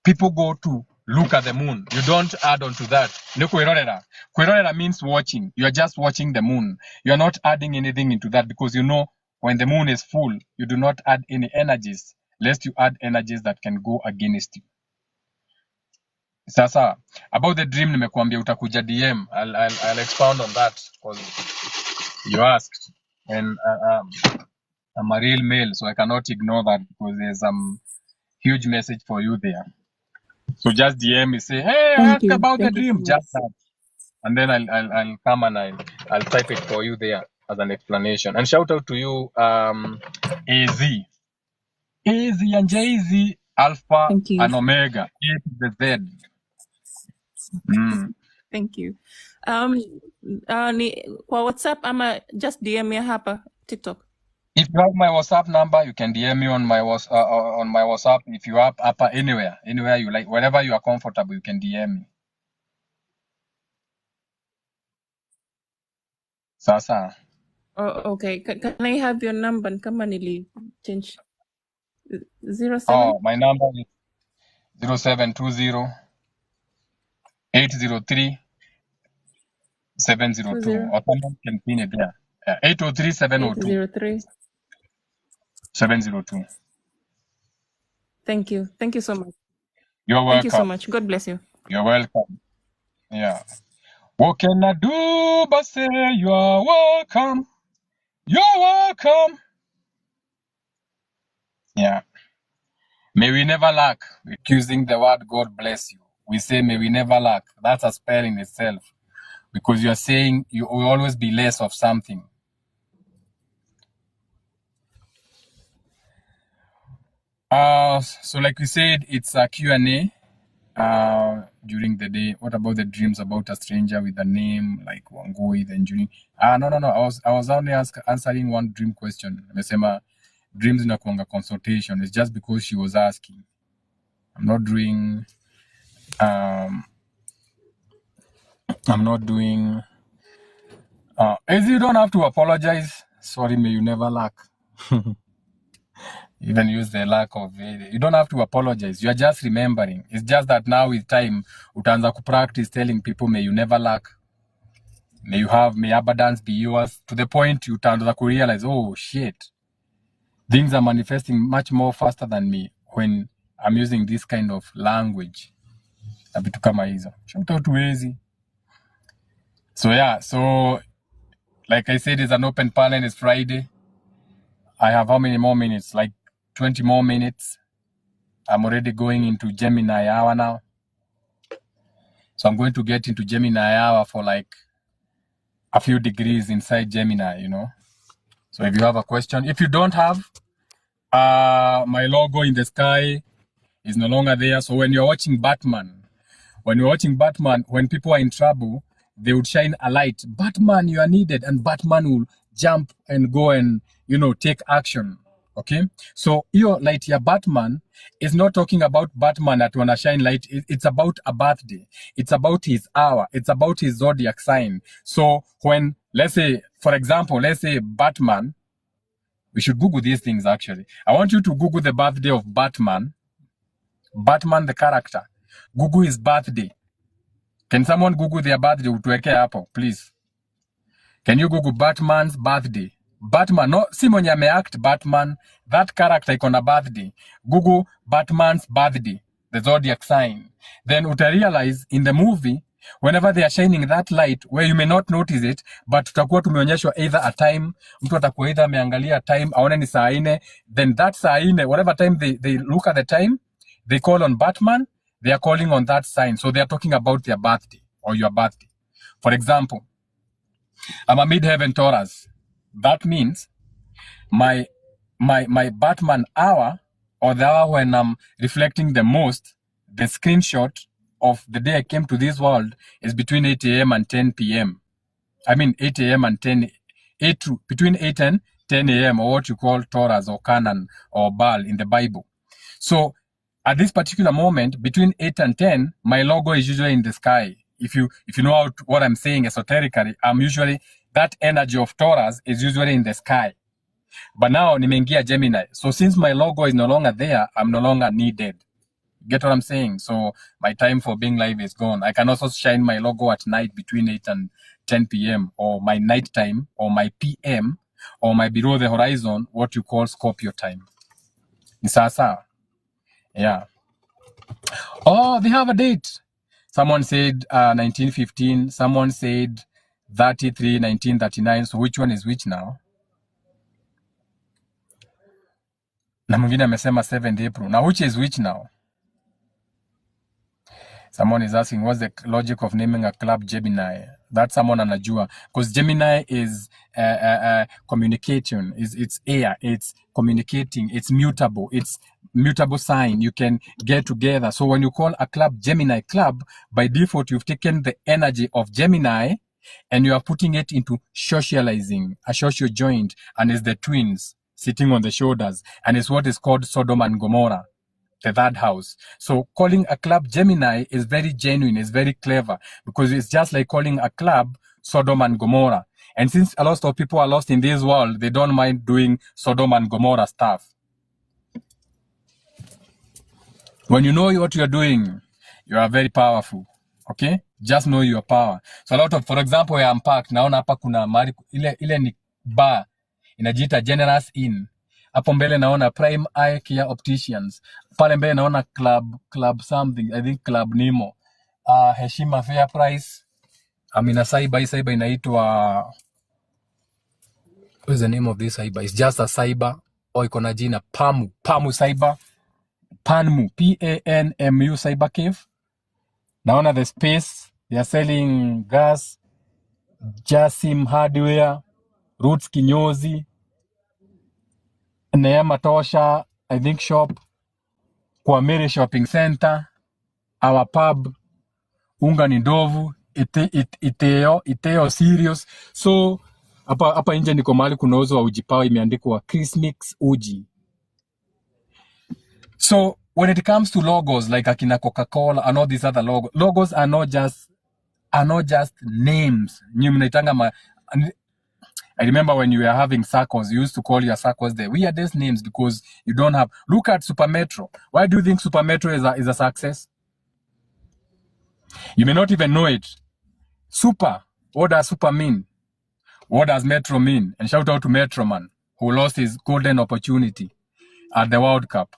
people go to look at the moon. You don't add on to that. No kuirorera. Kuirorera means watching. You are just watching the moon. You are not adding anything into that because you know when the moon is full, you do not add any energies, lest you add energies that can go against you. Sasa, about the dream nimekuambia utakuja DM. I'll expound on that because you asked. And I'm a real male, so I cannot ignore that because there's some huge message for you there. So just DM me, say, hey, I Thank asked you. about the Thank you so dream, much. just that. And then I'll come and I'll type it for you there as an explanation. And shout out to you, AZ and Jay-Z, Alpha Thank you. and Omega, A to the Z. Mm. Thank you. Ni kwa WhatsApp ama just DM me hapa TikTok? If you have my WhatsApp number, you can DM me on my WhatsApp. If you have anywhere you like, wherever you are comfortable, you can DM me. Sasa. Oh, okay. Can I have your number? Kama nili change 07? Oh, my number is 0720 803 702. 20 Or someone can pin it there. 803 702 803. 702. Thank you. Thank you so much. You're Thank you so welcome. much. God bless you. You're welcome. Yeah. What can I do but say you are welcome? You're welcome. Yeah. May we never lack. We're using the word God bless you. We say may we never lack. That's a spell in itself. Because you are saying you will always be less of something. So like we said, it's a Q&A during the day. What about the dreams about a stranger with a name like Wangui, then Juni? No. I was only answering one dream question. Nimesema dreams inakuanga consultation. It's just because she was asking. I'm not doing as you don't have to apologize. Sorry, may you never lack. Even use the lack of it. You don't have to apologize. You are just remembering. It's just that now with time, utaanza ku practice telling people, may you never lack. May abundance be yours. To the point you utaanza ku realize, oh shit, things are manifesting much more faster than me when I'm using this kind of language. Na vitu kama hizo. Shout out to Ezi. So yeah, so like I said, it's an open panel. It's Friday. I have how many more minutes? Like 20 more minutes. I'm already going into Gemini hour now. So I'm going to get into Gemini hour for like a few degrees inside Gemini, you know. So if you have a question, if you don't have, my logo in the sky is no longer there. So when you're watching Batman, when people are in trouble, they would shine a light. Batman, you are needed. And Batman will jump and go and, take action. Okay? So your light here, Batman, is not talking about Batman that wanna shine light. It's about a birthday. It's about his hour. It's about his zodiac sign. So when, for example, let's say Batman, we should Google these things actually. I want you to Google the birthday of Batman the character. Google his birthday. Can someone Google their birthday? Utuweke hapo, please. Can you Google Batman's birthday? Batman, no, si mwenye ameact Batman. That character iko na birthday. Google Batman's birthday, the zodiac sign. Then uta realize in the movie, whenever they are shining that light, where you may not notice it, but tutakuwa tumeonyeshwa either a time, mtu atakuwa either ameangalia time, aone ni saa 4, then that saa 4, whatever time they look at the time, they call on Batman, they are calling on that sign. So they are talking about their birthday or your birthday. For example, I'm a mid-heaven Taurus. That means my Batman hour, or the hour when I'm reflecting the most, the screenshot of the day I came to this world is between 8 a.m. and 10 p.m. I mean 8 a.m. and 10, between 8 and 10 a.m. or what you call Taurus or Canaan or Baal in the Bible. So at this particular moment, between 8 and 10, my logo is usually in the sky. If you know what I'm saying esoterically, I'm usually, that energy of Taurus is usually in the sky. But now nimeingia Gemini. So since my logo is no longer there, I'm no longer needed. Get what I'm saying? So my time for being live is gone. I can also shine my logo at night between 8 and 10 p.m. or my night time or my p.m. or my below the horizon, what you call Scorpio time. Ni sasa. Yeah. Oh, they have a date. Someone said 1915. Someone said 1939. So which one is which now? Na mwingine amesema 7th April. Now which is which now? Someone is asking, what's the logic of naming a club Gemini? That someone anajua. Because Gemini is communication. It's air. It's communicating. It's mutable. It's mutable sign. You can get together. So when you call a club Gemini club, by default, you've taken the energy of Gemini and you are putting it into socializing, a social joint, and it's the twins sitting on the shoulders. And it's what is called Sodom and Gomorrah, the third house. So calling a club Gemini is very genuine, it's very clever, because it's just like calling a club Sodom and Gomorrah. And since a lot of people are lost in this world, they don't mind doing Sodom and Gomorrah stuff. When you know what you're doing, you are very powerful. Okay? Just know your power. So a lot of, for example, where I'm parked, naona hapa kuna mahali, ile ni bar, inajiita Generous Inn. Hapo mbele naona Prime Eye Care Opticians. Pale mbele naona club something, I think Club Nemo. Heshima Fair Price. Amina Cyber inaitwa, what is the name of this cyber? It's just a cyber. Iko na jina Pamu Cyber. Panmu, P-A-N-M-U Cyber Cave. Naona the space, they are selling gas, Jasim Hardware, Roots Kinyozi, Neema Tosha, I think shop, Kwamere Shopping Center, our pub, Unga ni Ndovu, Iteo Serious. So hapa nje niko mahali kunauzwa uji power, imeandikwa Chris Mix Uji. So when it comes to logos like akina Coca-Cola and all these other logos are not just names. I remember when you were having circles, you used to call your circles the weirdest names because you don't have. Look at Super Metro. Why do you think Super Metro is a success? You may not even know it. Super. What does Super mean? What does Metro mean? And shout out to Metro Man, who lost his golden opportunity at the World Cup.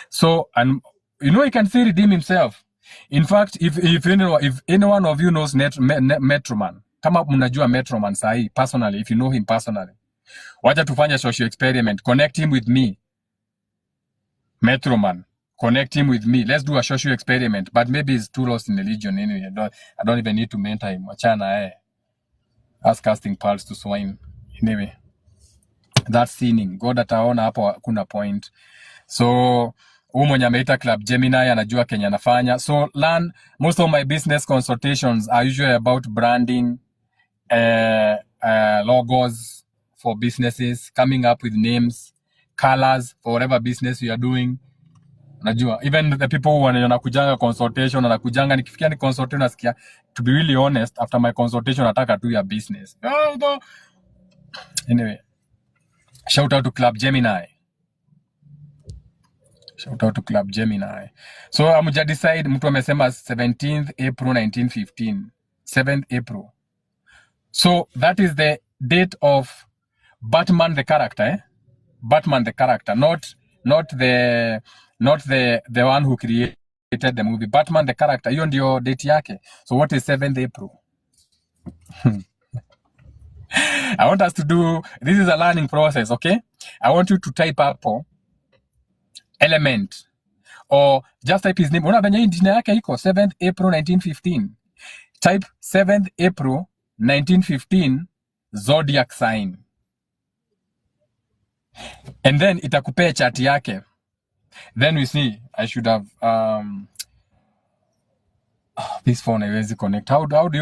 So, and you know, he can still redeem himself. In fact, if any one of you knows Metroman, kama mnajua Metroman sahi personally, if you know him personally, wacha tufanye social experiment. Connect him with me. Metroman, connect him with me. Let's do a social experiment. But maybe he's too lost in religion anyway. I don't even need to mentor him. Achana Us casting pearls to swine. Anyway, that's sinning. God ataona hapo kuna point. So mwenye ameita Club Gemini anajua Kenya anafanya. So learn, most of my business consultations are usually about branding, logos for businesses, coming up with names, colors for whatever business you are doing. Najua, even the people who wanakujanga consultation, wanakujanga nikifikia ni consultation nasikia, to be really honest, after my consultation nataka tu ya business. Anyway, shout out to Club Gemini. Shout out to Club Gemini. So amuja decide, mtu amesema 17th April 1915. 7th April. So that is the date of Batman the character, eh? Batman the character, not the one who created the movie. Batman the character, hiyo ndio date yake. So what is 7th April? I want us to do, this is a learning process, okay? I want you to type up element or just type his name. Una venye jina yake iko 7th April 1915. Type 7th April 1915 zodiac sign. And then itakupea chart yake. Then we see, I should have this phone haiwezi connect. How do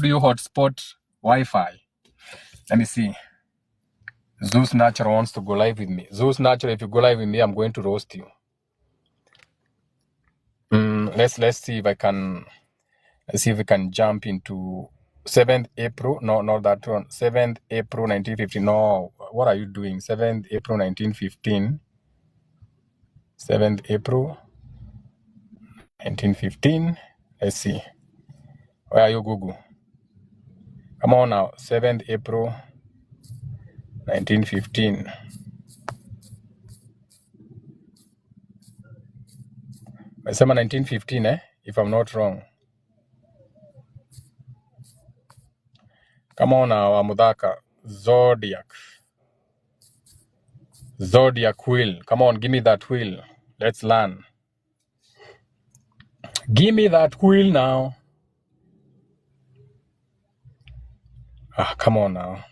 you hotspot Wi-Fi? Let me see. Zeus Natural wants to go live with me. Zeus Natural, if you go live with me, I'm going to roast you. Let's see if I can. Let's see if we can jump into 7th April. No, not that one. 7th April 1915. No, what are you doing? 7th April 1915. 7th April 1915. Let's see. Where are you, Google? Come on now. 7th April 1915. I said 1915, if I'm not wrong. Come on now, Amudaka. Zodiac wheel. Come on, give me that wheel. Let's learn. Give me that wheel now. Come on now.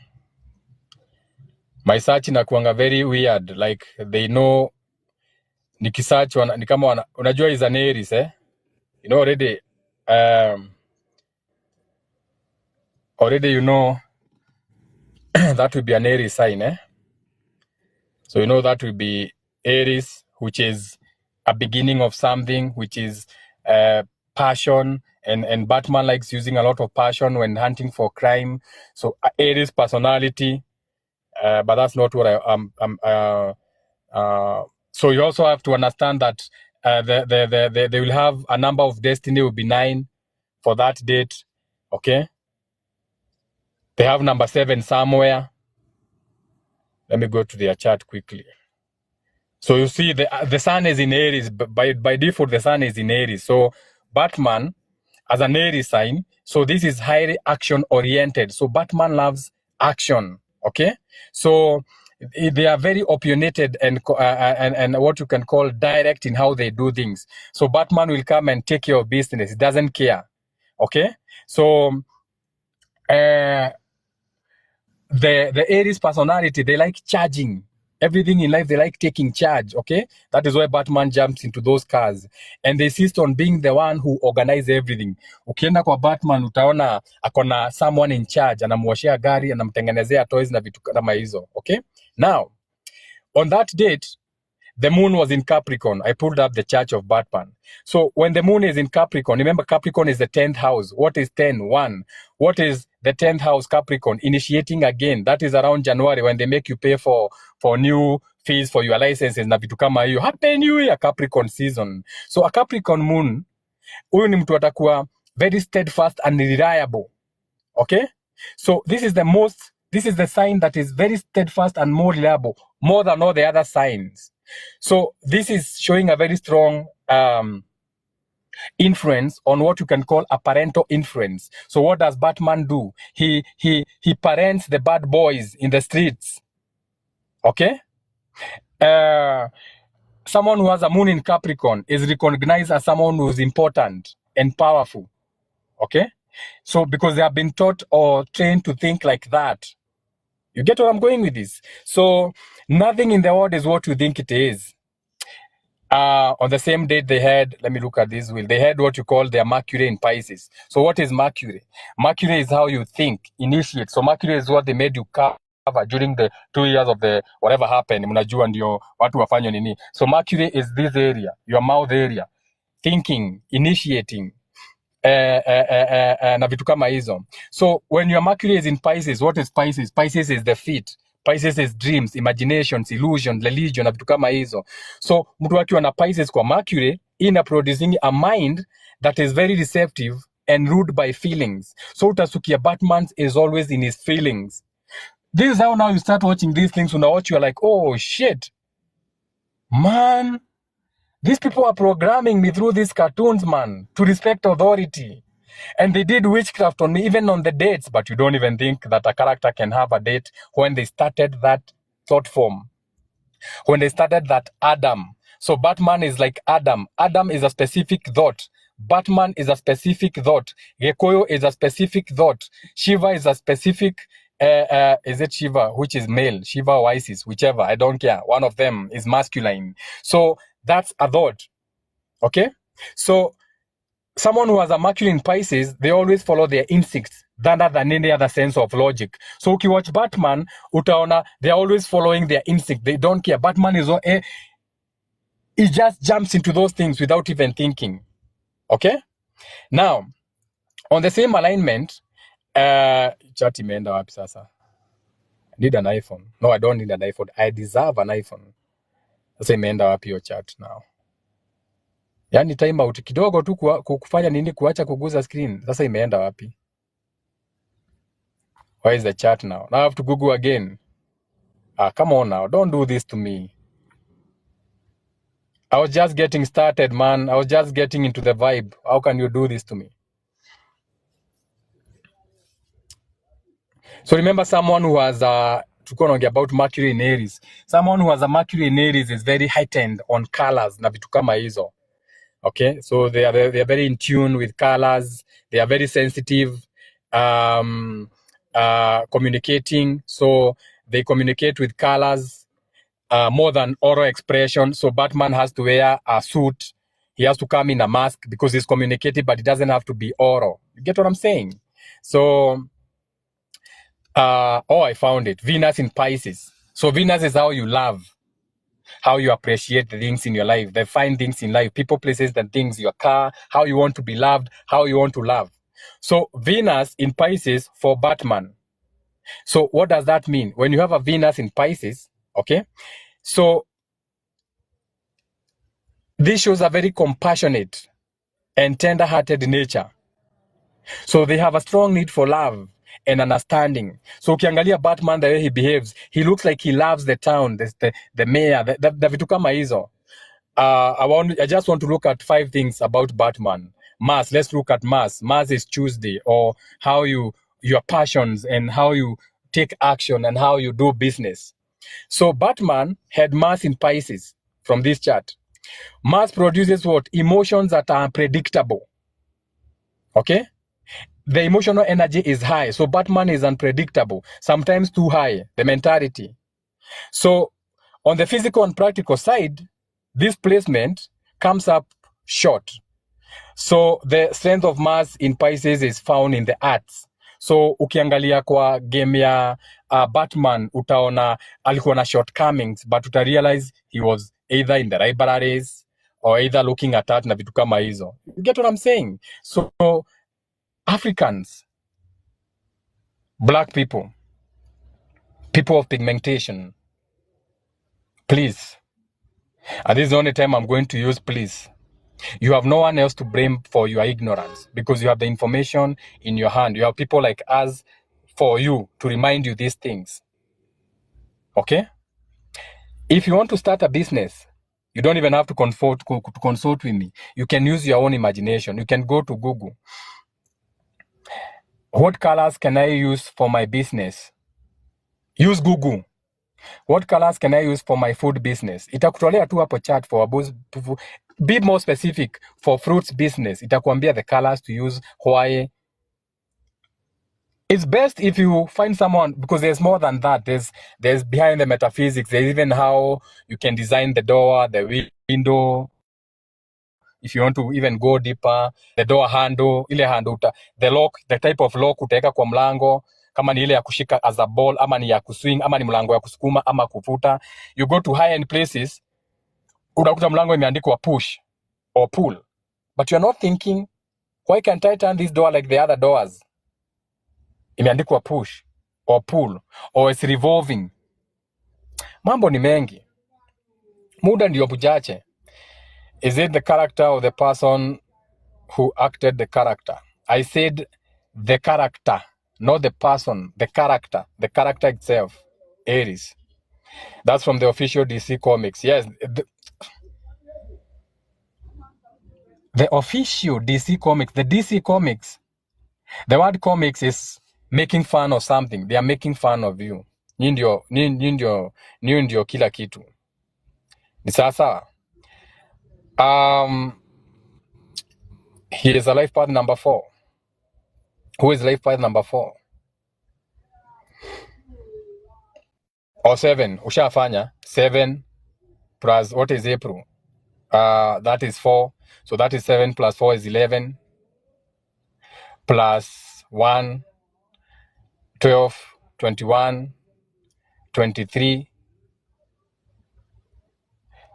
My search inakuanga very weird. Like, they know nikisearch ni kama unajua is an Aries, You know already you know that will be an Aries sign, So you know that will be Aries, which is a beginning of something, which is passion, and Batman likes using a lot of passion when hunting for crime. So Aries personality, but that's not what so you also have to understand that they will have a number of destiny will be 9 for that date, okay? They have number 7 somewhere. Let me go to their chart quickly. So you see the sun is in Aries. By default, the sun is in Aries. So Batman as an Aries sign. So this is highly action oriented. So Batman loves action. Okay. So they are very opinionated and what you can call direct in how they do things. So Batman will come and take care of business. He doesn't care. Okay. So the Aries personality, they like charging. Everything in life, they like taking charge, okay? That is why Batman jumps into those cars. And they insist on being the one who organizes everything. Ukienda kwa Batman, utaona akona someone in charge, anamuoshea gari, anamtengenezea toys na vitu kama hizo, okay? Now, on that date, the moon was in Capricorn. I pulled up the chart of Batman. So when the moon is in Capricorn, remember Capricorn is the 10th house. What is 10? 1. What is the 10th house Capricorn? Initiating again. That is around January when they make you pay for new fees for your licenses na vitu kama hiyo. Happy New Year Capricorn season. So a Capricorn moon, huyu ni mtu atakuwa very steadfast and reliable. Okay? So this is the sign that is very steadfast and more reliable, more than all the other signs. So this is showing a very strong influence on what you can call a parental influence. So what does Batman do? He parents the bad boys in the streets. Okay? Someone who has a moon in Capricorn is recognized as someone who is important and powerful. Okay? So because they have been taught or trained to think like that. You get where I'm going with this? So nothing in the world is what you think it is. On the same date they had, let me look at this wheel, they had what you call their Mercury in Pisces. So what is Mercury? Mercury is how you think, initiate. So Mercury is what they made you cover during the 2 years of the whatever happened. Mnajua ndio watu wafanya nini. So Mercury is this area, your mouth area. Thinking, initiating. Na vitu kama hizo. So when your Mercury is in Pisces, what is Pisces? Pisces is the feet. Pisces is dreams, imaginations, illusion, religion na vitu kama hizo. So mtu akiwa na Pisces kwa Mercury ina producing a mind that is very receptive and ruled by feelings. So utasukia Batman is always in his feelings. This is how now you start watching these things. Una watch, you're like, oh shit, man, these people are programming me through these cartoons, man, to respect authority. And they did witchcraft on me, even on the dates. But you don't even think that a character can have a date when they started that thought form. When they started that Adam. So Batman is like Adam. Adam is a specific thought. Batman is a specific thought. Gekoyo is a specific thought. Shiva is a specific, is it Shiva, which is male? Shiva or Isis, whichever, I don't care. One of them is masculine. So that's a thought. Okay? So someone who has a Mercury in Pisces, they always follow their instincts rather than any other sense of logic. So if you watch Batman, utaona, they're always following their instinct. They don't care. Batman is, he just jumps into those things without even thinking. Okay? Now, on the same alignment, chat imeenda wapi sasa? I need an iPhone. No, I don't need an iPhone. I deserve an iPhone. Sasa imeenda wapi hiyo chat now? Yani time out kidogo tu kufanya nini, kuacha kuguza screen. Sasa imeenda wapi? Where is the chat now? Now I have to Google again. Come on now. Don't do this to me. I was just getting started, man. I was just getting into the vibe. How can you do this to me? So remember, someone who has about Mercury in Aries. Someone who has a Mercury in Aries is very heightened on colors na vitu kama hizo. Okay, so they are very in tune with colors. They are very sensitive, communicating. So they communicate with colors more than oral expression. So Batman has to wear a suit. He has to come in a mask because he's communicative, but it doesn't have to be oral. You get what I'm saying? So, I found it. Venus in Pisces. So Venus is how you love, how you appreciate the things in your life, the fine things in life, people, places, and things, your car, how you want to be loved, how you want to love. So Venus in Pisces for Batman. So what does that mean? When you have a Venus in Pisces, okay, so this shows a very compassionate and tender-hearted nature. So they have a strong need for love and understanding. So ukiangalia Batman, the way he behaves, he looks like he loves the town, the mayor, the vitu kama hizo. I just want to look at 5 things about Batman. Mars, let's look at Mars. Mars is Tuesday, or how your passions and how you take action and how you do business. So Batman had Mars in Pisces from this chart. Mars produces what? Emotions that are unpredictable. Okay? The emotional energy is high. So Batman is unpredictable, sometimes too high, the mentality. So on the physical and practical side, this placement comes up short. So the strength of Mars in Pisces is found in the arts. So ukiangalia kwa game ya Batman, utaona alikuwa na shortcomings, but utarealize he was either in the libraries or either looking at art na vitu kama hizo. You get what I'm saying? So Africans, black people, people of pigmentation, please, and this is the only time I'm going to use please. You have no one else to blame for your ignorance because you have the information in your hand. You have people like us for you to remind you these things. Okay? If you want to start a business, you don't even have to consult with me. You can use your own imagination. You can go to Google. What colors can I use for my business? Use Google. What colors can I use for my food business? Itakutolea tu hapo chat for be more specific for fruits business. Itakuambia the colors to use, why. It's best if you find someone, because there's more than that. There's behind the metaphysics. There's even how you can design the door, the window. If you want to even go deeper, the door handle, ile handle, the lock, the type of lock utaweka kwa mlango, kama ni ile ya kushika as a ball, ama ni ya kuswing, ama ni mlango ya kusukuma, ama kufuta. You go to high-end places, unakuta mlango imeandikwa push or pull. But you're not thinking, why can't I turn this door like the other doors? Imeandikwa push or pull, or it's revolving. Mambo ni mengi. Muda ndio bujache. Is it the character or the person who acted the character? I said the character, not the person, the character itself, Ares. That's from the official DC Comics. Yes, the official DC Comics, the DC Comics. The word comics is making fun of something. They are making fun of you. Nyi ndio kila kitu. Ni sasa. He is a life path number 4. Who is life path number 4? Or 7. Ushafanya. 7 plus, what is April? That is 4. So that is 7 plus 4 is 11. Plus 1, 12, 21, 23.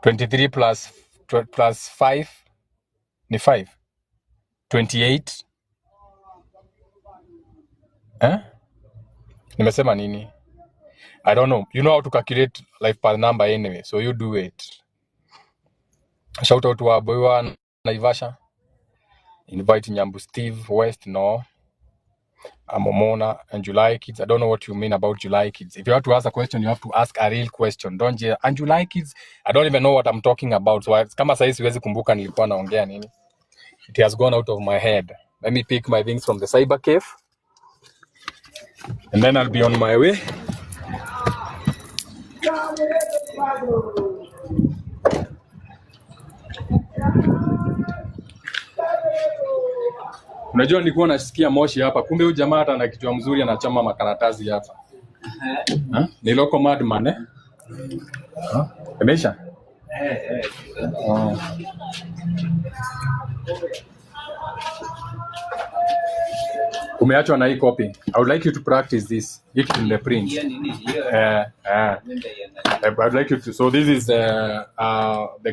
23 plus 5 ni 5. 28. Nimesema nini? I don't know. You know how to calculate life path number anyway, so you do it. Shout out to Aboiwa Naivasha. Invite Nyambu Steve West, no. Amomona and July Kids. I don't know what you mean about July Kids. If you have to ask a question, you have to ask a real question. Don't you? And July Kids, I don't even know what I'm talking about. So kama sahi siwezi kumbuka nilikuwa naongea nini. It has gone out of my head. Let me pick my things from the cyber cave. And then I'll be on my way. Unajua nilikuwa nasikia moshi hapa. Kumbe huyu jamaa hata ana kichwa mzuri anachoma makaratasi hapa. Ni local madman eh? Emesha? Umeachwa na hii copy. I would like you to practice this. Get in the print. I would like you to. So this is the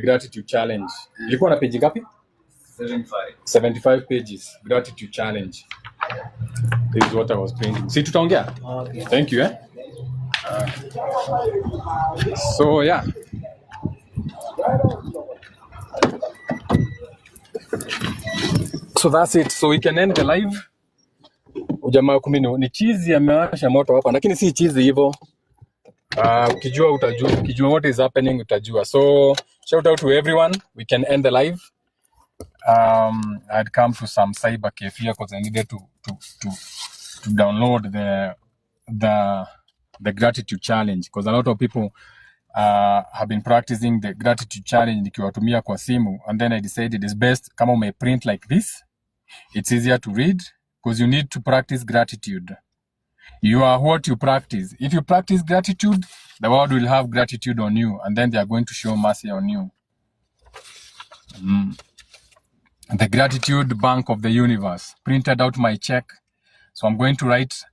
gratitude challenge. Ilikuwa na page ngapi? 75 pages. Gratitude challenge. This is what I was printing. Si tutaongea? Okay. Thank you. So yeah. So that's it. So we can end the live. Ujamaa kumino ni cheese amewasha moto hapa, lakini si cheese hivyo. Ukijua utajua, ukijua what is happening utajua. So shout out to everyone. We can end the live. I'd come to some cyber cafe because I needed to download the gratitude challenge, because a lot of people have been practicing the gratitude challenge nikiwatumia kwa simu, and then I decided it's best kama ume print like this. It's easier to read because you need to practice gratitude. You are what you practice. If you practice gratitude, the world will have gratitude on you, and then they are going to show mercy on you. The gratitude bank of the universe. Printed out my check. So I'm going to write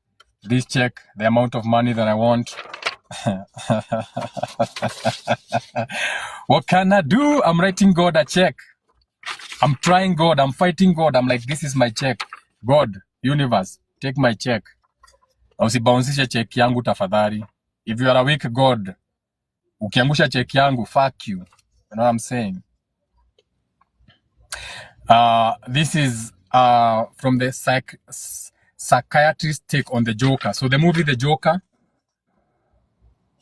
this check, the amount of money that I want. What can I do? I'm writing God a check. I'm trying God. I'm fighting God. I'm like, this is my check. God, universe, take my check. Usibouncishe check yangu tafadhali. If you are a weak God, ukiangusha check yangu, fuck you. You know what I'm saying? This is from the psychiatrist take on the Joker. So the movie The Joker,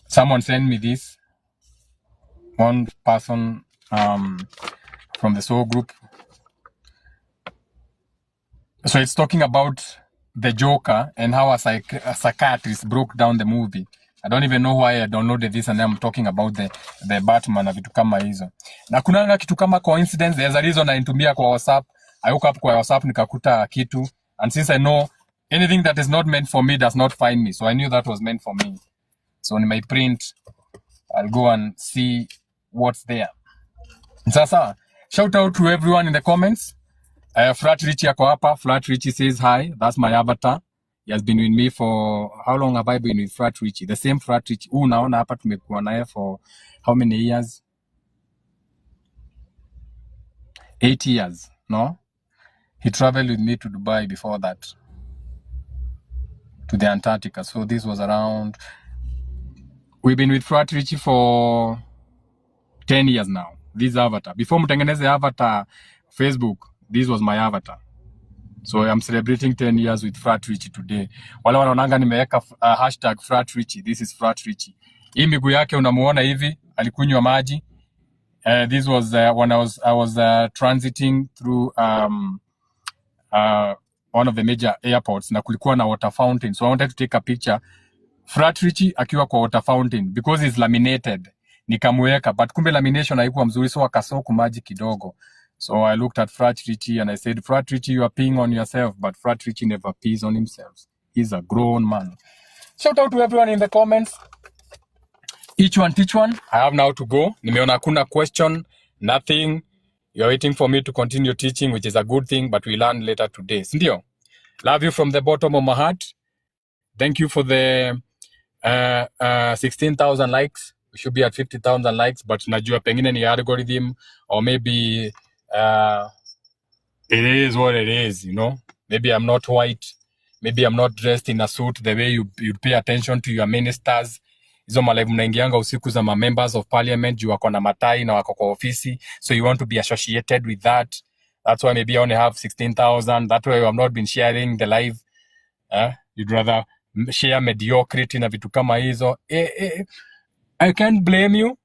someone sent me this. One person from the Soul Group. So it's talking about the Joker and how a psychiatrist broke down the movie. I don't even know why I downloaded this and I'm talking about the Batman na vitu kama hizo. Na kunanga kitu kama coincidence, there's a reason naitumia kwa WhatsApp. I woke up kwa WhatsApp nikakuta kitu, and since I know anything that is not meant for me does not find me, so I knew that was meant for me. So in my print, I'll go and see what's there. Sasa, shout out to everyone in the comments. Flat Richie yako hapa. Flat Richie says hi. That's my avatar. He has been with me for, how long have I been with Flat Richie? The same Flat Richie. Naona hapa tumekuwa naye for how many years? 8 years, no? He traveled with me to Dubai before that, to the Antarctica. So this was around, We've been with Frat Richie for 10 years now. This avatar. Before mtengeneze avatar Facebook, this was my avatar. So I'm celebrating 10 years with Frat Richie today. Wale wanaonanga nimeweka hashtag Frat Richie. This is Frat Richie. Hii miguu yake unamuona hivi, alikunywa maji. This was when I was transiting through one of the major airports na kulikuwa na water fountain. So I wanted to take a picture. Frat Richie akiwa kwa water fountain because it's laminated. Nikamweka, but kumbe lamination haikuwa mzuri, so akasoku maji kidogo. So I looked at Frat Richie and I said, Frat Richie, you are peeing on yourself, but Frat Richie never pees on himself. He's a grown man. Shout out to everyone in the comments. Each one, teach one. I have now to go. Nimeona hakuna question, nothing. You're waiting for me to continue teaching, which is a good thing, but we learn later today. Sindio? Love you from the bottom of my heart. Thank you for the 16,000 likes. We should be at 50,000 likes, but najua pengine ni algorithm, or maybe it is what it is, you know. Maybe I'm not white. Maybe I'm not dressed in a suit the way you pay attention to your ministers. Hizo malive mnaingianga usiku za members of parliament, juu wako na matai na wako kwa ofisi, so you want to be associated with that. That's why maybe I only have 16,000. That way I've not been sharing the live. You'd rather share mediocrity na vitu kama hizo. I can't blame you,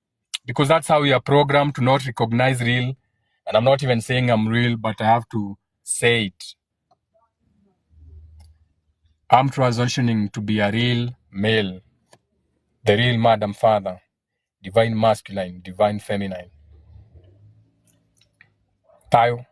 because that's how we are programmed to not recognize real. And I'm not even saying I'm real, but I have to say it. I'm transitioning to be a real male. The real Madam Father. Divine masculine, divine feminine. Tayo.